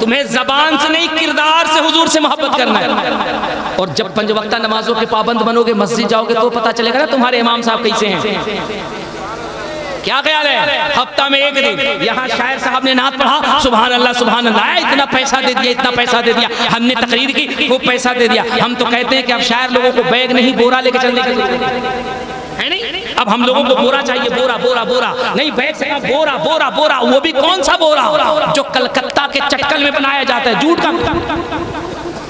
तुम्हें जबान से नहीं किरदार से हुजूर से मोहब्बत करना है। और जब पंज वक्ता नमाजों के पाबंद बनोगे, मस्जिद जाओगे तो पता चलेगा ना तुम्हारे इमाम साहब कैसे हैं। क्या ख्याल है, हफ्ता में एक दिन यहाँ शायर साहब ने नात पढ़ा, सुभान अल्लाह सुभान अल्लाह, इतना पैसा दे दिया, इतना पैसा दे दिया, हमने तकरीर की खूब पैसा दे दिया। हम तो कहते हैं कि अब शायर लोगों को बैग नहीं बोरा लेके चलने के है नहीं, अब हम लोगों को बोरा चाहिए, बोरा बोरा बोरा नहीं, बैग से बोरा बोरा बोरा। वो भी कौन सा बोरा जो कलकत्ता के चटकल में बनाया जाता है, जूट का।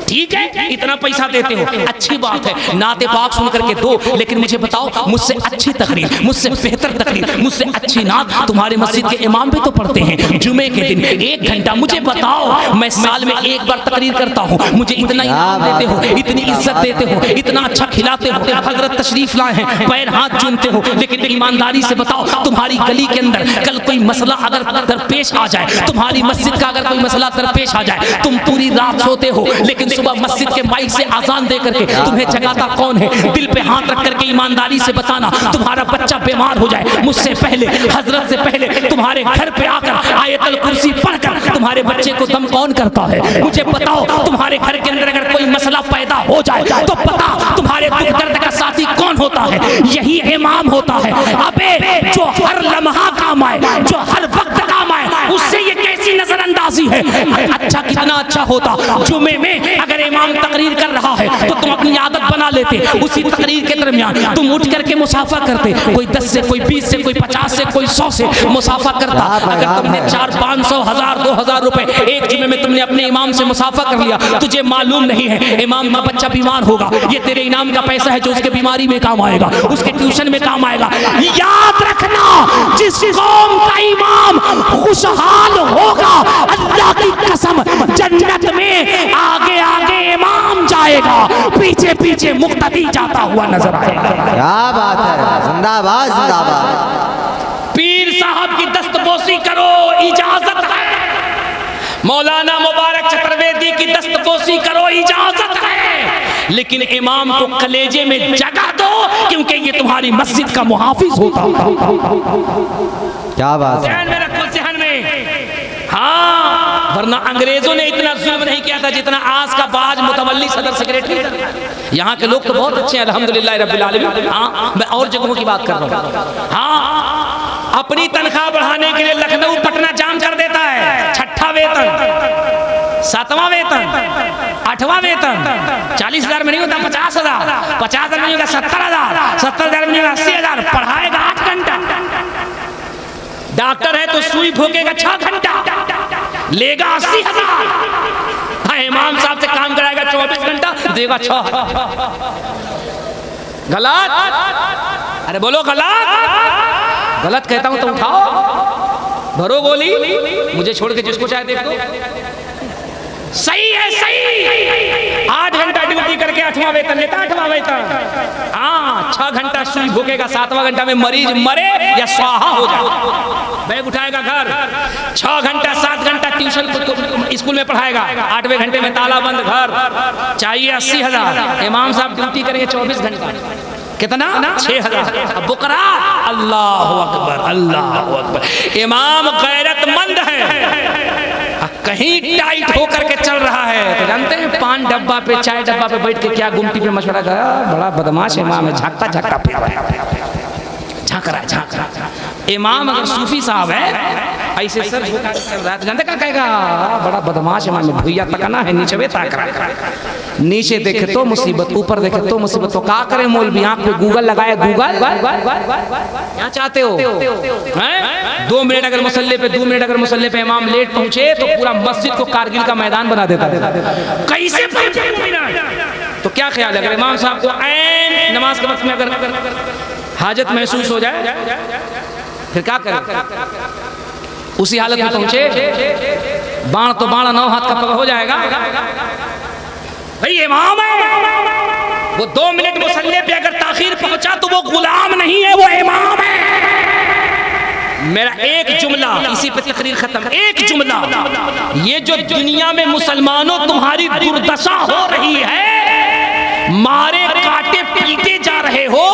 ठीक है, इतना पैसा देते हो, अच्छी बात है, नाते पाक सुन करके दो, लेकिन मुझे बताओ मुझसे अच्छी तकरीर, मुझसे बेहतर तकरीर, मुझसे अच्छी नात तुम्हारे मस्जिद के इमाम भी तो पढ़ते हैं जुमे के दिन 1 घंटा। मुझे बताओ, मैं साल में 1 बार तकरीर करता हूँ, मुझे इतना इनाम देते हो, इतनी इज्जत देते हो, इतना अच्छा खिलाते हो, हजरत तशरीफ लाए हैं, पैर हाथ चूमते हो, लेकिन ईमानदारी से बताओ तुम्हारी गली के अंदर कल कोई मसला अगर दरपेश आ जाए, तुम्हारी मस्जिद का अगर कोई मसला दरपेश आ जाए, तुम पूरी रात सोते हो, लेकिन सुबह मस्जिद के माइक से आजान दे करके तुम्हें जगाता कौन है? दिल पे हाथ रख करके ईमानदारी से बताना, तुम्हारा बच्चा बीमार हो जाए, मुझसे पहले, हजरत से पहले तुम्हारे घर पे आकर आयतल कुर्सी पढ़कर तुम्हारे बच्चे को दम कौन करता है? मुझे बताओ, तुम्हारे घर के अंदर अगर कोई मसला पैदा हो जाए तो पता तुम्हारे दुख दर्द का साथी कौन होता है? यही इमाम होता है। अबे जो हर लम्हा काम आए, जो हर वक्त काम आए, उससे ये कैसी नजरअंदाजी है? अच्छा कितना अच्छा होता, जुमे में अगर इमाम तकरीर कर रहा है तो तुम अपनी आदत बना लेते, उसी तकरीर के दरमियान तुम उठ करके मुसाफा करते, कोई 10 से, कोई 20 से, कोई 50 से, कोई 100 से मुसाफा करता। अगर तुमने 400, 500, 1000, 2000 रुपए एक जुमे में तुमने अपने इमाम से मुसाफा कर लिया, तुझे मालूम नहीं है इमाम का बच्चा बीमार होगा, ये तेरे इनाम का पैसा है जो उसके बीमारी में काम आएगा, उसके ट्यूशन में काम आएगा। याद रखना, जिस कौम का इमाम खुशहाल होगा, अल्लाह की कसम जन्नत में आगे आगे इमाम जाएगा, पीछे पीछे मुक्तदी जाता हुआ नजर आएगा। क्या बात है, जिंदाबाद जिंदाबाद। पीर साहब की दस्तबोसी करो, इजाजत है। मौलाना मुबारक चतुर्वेदी की दस्तबोसी करो, इजाजत है। लेकिन इमाम को कलेजे में जगह दो, क्योंकि ये तुम्हारी मस्जिद का मुहाफिज होता। क्या बात है, ध्यान में रखो, ज़हन में। हाँ, वरना अंग्रेजों ने इतना जुल्म नहीं किया था जितना आज का बाज मुतवल्ली सदर सेक्रेटरी। यहाँ के लोग तो बहुत अच्छे हैं, अल्हम्दुलिल्लाह रब्बिल आलमीन। हाँ, मैं और जगहों की बात कर रहा हूँ। हाँ, अपनी तनख्वाह बढ़ाने के लिए लखनऊ पटना जाम कर देता है। 6ठा वेतन, 7वां वेतन, 8वां वेतन, 40,000 में नहीं होता 50,000, 50,000 में नहीं होगा 70,000, 70,000 में नहीं होगा 80,000, पढ़ाएगा 8 घंटा। डॉक्टर है तो सुई भोगेगा 6 घंटा, लेगा 80,000। हाँ, इमाम साहब से काम कराएगा 24 घंटा, देगा 6। गलत? अरे बोलो गलत? गलत कहता हूं तो उठाओ, भरो गोली, मुझे छोड़ के जिसको चाहे देख लो। सही है, सही। 8 घंटा ड्यूटी करके 8वां वेतन लेता, 8वां वेतन। हाँ, 6 घंटा सुई भूकेगा, 7वां घंटा में मरीज मरे या स्वाहा हो जाए, बैग उठाएगा घर। 6 घंटा 7 घंटा ट्यूशन स्कूल में पढ़ाएगा, 8वें घंटे में ताला बंद घर। चाहिए 80,000, इमाम साहब ड्यूटी करेंगे 24 घंटा, कितना? 6,000। अब बुकरा, अल्लाह अकबर, अल्लाह अकबर। इमाम गैरतमंद है, कहीं टाइट होकर के चल रहा है तो जानते हैं, पान डब्बा पे, चाय डब्बा पे बैठ के क्या गुमटी पे मशवरा करा, बड़ा बदमाश इमाम है, झांकता झांकता झांक रहा है, झांक रहा। इमाम अगर सूफी साहब है ऐसे सर झुका के चल रहा है तो जानते क्या कहेगा, बड़ा बदमाश इमाम है, भैया तकना है नीचे वे ताक रहा है, नीचे देखे तो मुसीबत, ऊपर देखे तो मुसीबत। तो क्या करे मौलवी, आंख पे गूगल लगाए, गूगल क्या चाहते हो हैं? 2 मिनट अगर मुसल्ले पे 2 मिनट अगर मुसल्ले पे इमाम लेट पहुंचे तो पूरा मस्जिद को कारगिल का मैदान बना देता है। कैसे तो क्या ख्याल है, अगर इमाम साहब को ऐन नमाज के वक्त में अगर हाजत महसूस हो जाए फिर क्या करें? उसी हालत में पहुंचे, बाण तो बाण 9 हाथ का पग हो जाएगा। भाई इमाम है, वो 2 मिनट मुसल्ले पे अगर ताखीर पहुंचा तो वो गुलाम नहीं है, वो इमाम है। मेरा एक जुमला, इसी पे तकरीर खत्म, एक जुमला, ये जो दुनिया में मुसलमानों तुम्हारी दुर्दशा हो रही है, मारे काटे पीटे जा रहे हो,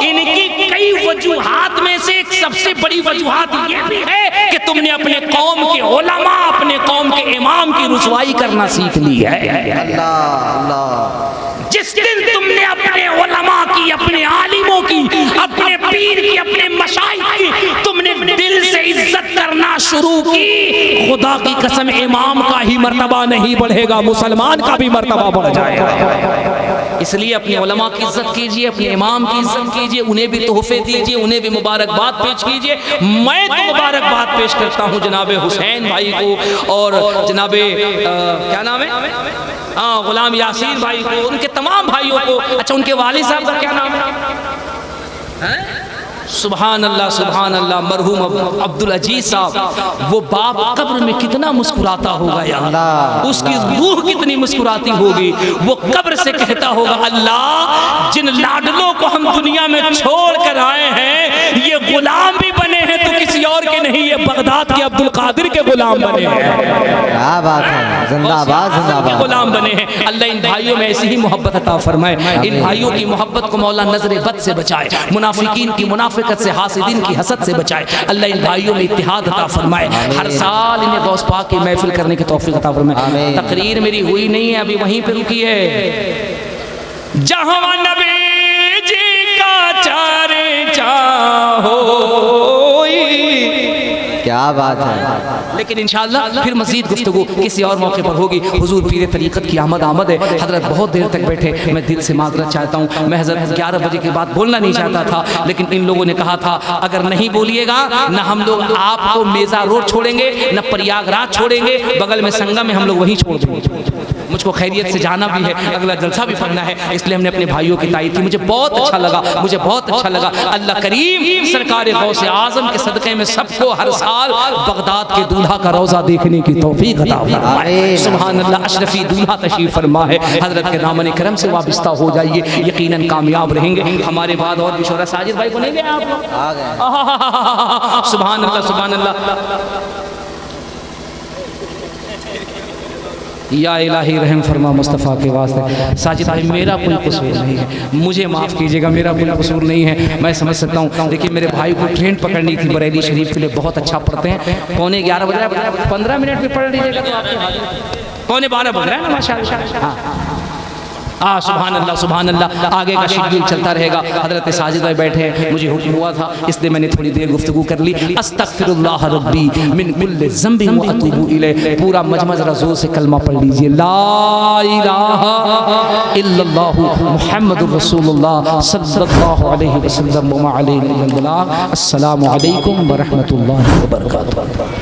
इनकी कई वजूहात में से एक सबसे बड़ी वजूहात ये भी है कि तुमने अपने कौम के उलमा, अपने कौम के इमाम की रुसवाई करना सीख ली है। जिस दिन तुमने अपने उलमा की, अपने आलिमों की, अपने पीर की, अपने मशाइख की तुमने दिल से इज्जत करना शुरू की, खुदा की कसम इमाम का ही मर्तबा नहीं बढ़ेगा, मुसलमान का भी मर्तबा बढ़ जाएगा। इसलिए अपने उलमा की इज्जत कीजिए, अपने इमाम की इज्जत कीजिए, उन्हें भी तोहफे दीजिए, उन्हें भी मुबारकबाद पेश कीजिए। मैं तो मुबारकबाद पेश करता हूँ जनाबे हुसैन भाई को और जनाबे क्या नाम है, गुलाम यासीन भाई को, उनके तमाम भाइयों को। अच्छा, उनके वालिद साहब का क्या नाम है? सुभान अल्लाह, सुभान अल्लाह, मरहूम अब्दुल अजीज साहब। वो बाप कब्र में कितना मुस्कुराता होगा या अल्लाह, उसकी रूह कितनी मुस्कुराती होगी। वो कब्र से कहता होगा, अल्लाह जिन लाडलों को हम दुनिया में छोड़ कर आए हैं, ये गुलाम भी बने हैं तो किसी और के नहीं, ये बगदाद के अब्दुल कादिर के गुलाम बने हैं। क्या बात है, जिंदाबाद जिंदाबाद, गुलाम बने हैं। अल्लाह इन भाइयों में ऐसी ही मोहब्बत अता फरमाए, इन भाइयों की मोहब्बत को मौला नजर बद से बचाए, मुनाफिकीन की मुनाफिकत से, हासिदीन की हसद से बचाए। अल्लाह इन भाइयों में इत्तिहाद अता फरमाए, हर साल इन्हें गौस पाक की महफिल करने की तौफीक अता फरमाए। तकरीर मेरी हुई नहीं है, अभी वहीं पे रुकी है। जहां नबी जी का चारे चाहो, क्या बात है। लेकिन इंशाअल्लाह फिर मजीद गुफ्तगू किसी और मौके पर होगी। हुजूर पीर तरीक़त की आमद है। हजरत बहुत देर तक बैठे, मैं दिल से माजरत चाहता हूँ। मैं हजरत 11 बजे के बाद बोलना नहीं चाहता था, लेकिन इन लोगों ने कहा था अगर नहीं बोलिएगा न हम लोग आपको मेजा रोड छोड़ेंगे, न प्रयागराज छोड़ेंगे, बगल में संगम में हम लोग वहीं छोड़ देंगे। मुझको खैरियत से जाना भी है, अगला जलसा भी पढ़ना है, इसलिए हमने अपने भाइयों की तायद की। मुझे बहुत अच्छा लगा, मुझे बहुत अच्छा लगा। अल्लाह करीम सरकार गौसे आजम के सदक़े में सबको हर साल बगदाद के दूल्हा का रोज़ा देखने की तौफीक अता फरमाए। सुभान अल्लाह, अशरफी दूल्हा तशरीफ फरमा है। हजरत के दामन करम से वाबस्ता हो जाइए, यकीनन कामयाब रहेंगे। हमारे बाद और भी शोरा, साजिद भाई को नहीं गए आप लोग? आ गए। सुभान अल्लाह, सुभान अल्लाह। या इलाही रहम फरमा मुस्तफ़ा के वास्ते। साजिद भाई मेरा कोई कसूर नहीं है, मुझे माफ़ कीजिएगा, मेरा कोई कसूर नहीं है, मैं समझ सकता हूँ। देखिए मेरे भाई को ट्रेन पकड़नी थी बरेली शरीफ के लिए, बहुत अच्छा पढ़ते हैं। 11:15 बजे 15 मिनट में पढ़ लीजिएगा तो आपके 12:15 बज रहा है ना माशाअल्लाह। सुभान अल्लाह, सुभान अल्लाह। आगे का शेड्यूल चलता रहेगा। हजरत साजिद भाई बैठे हैं, मुझे हुक्म हुआ था इसलिए मैंने थोड़ी देर गुफ्तगू कर ली। अस्तगफिरुल्लाह रब्बी मिन कुल्लि ज़ंबि व अतूबु इलैह। पूरा मजमा ज़रा ज़ोर से कलमा पढ़ लीजिए, ला इलाहा इल्लल्लाहु मुहम्मदुर रसूलुल्लाह सल्लल्लाहु अलैहि वसल्लम व मा अलैना इल्लल बलाग। अस्सलामु अलैकुम व रहमतुल्लाहि व बरकातुहू।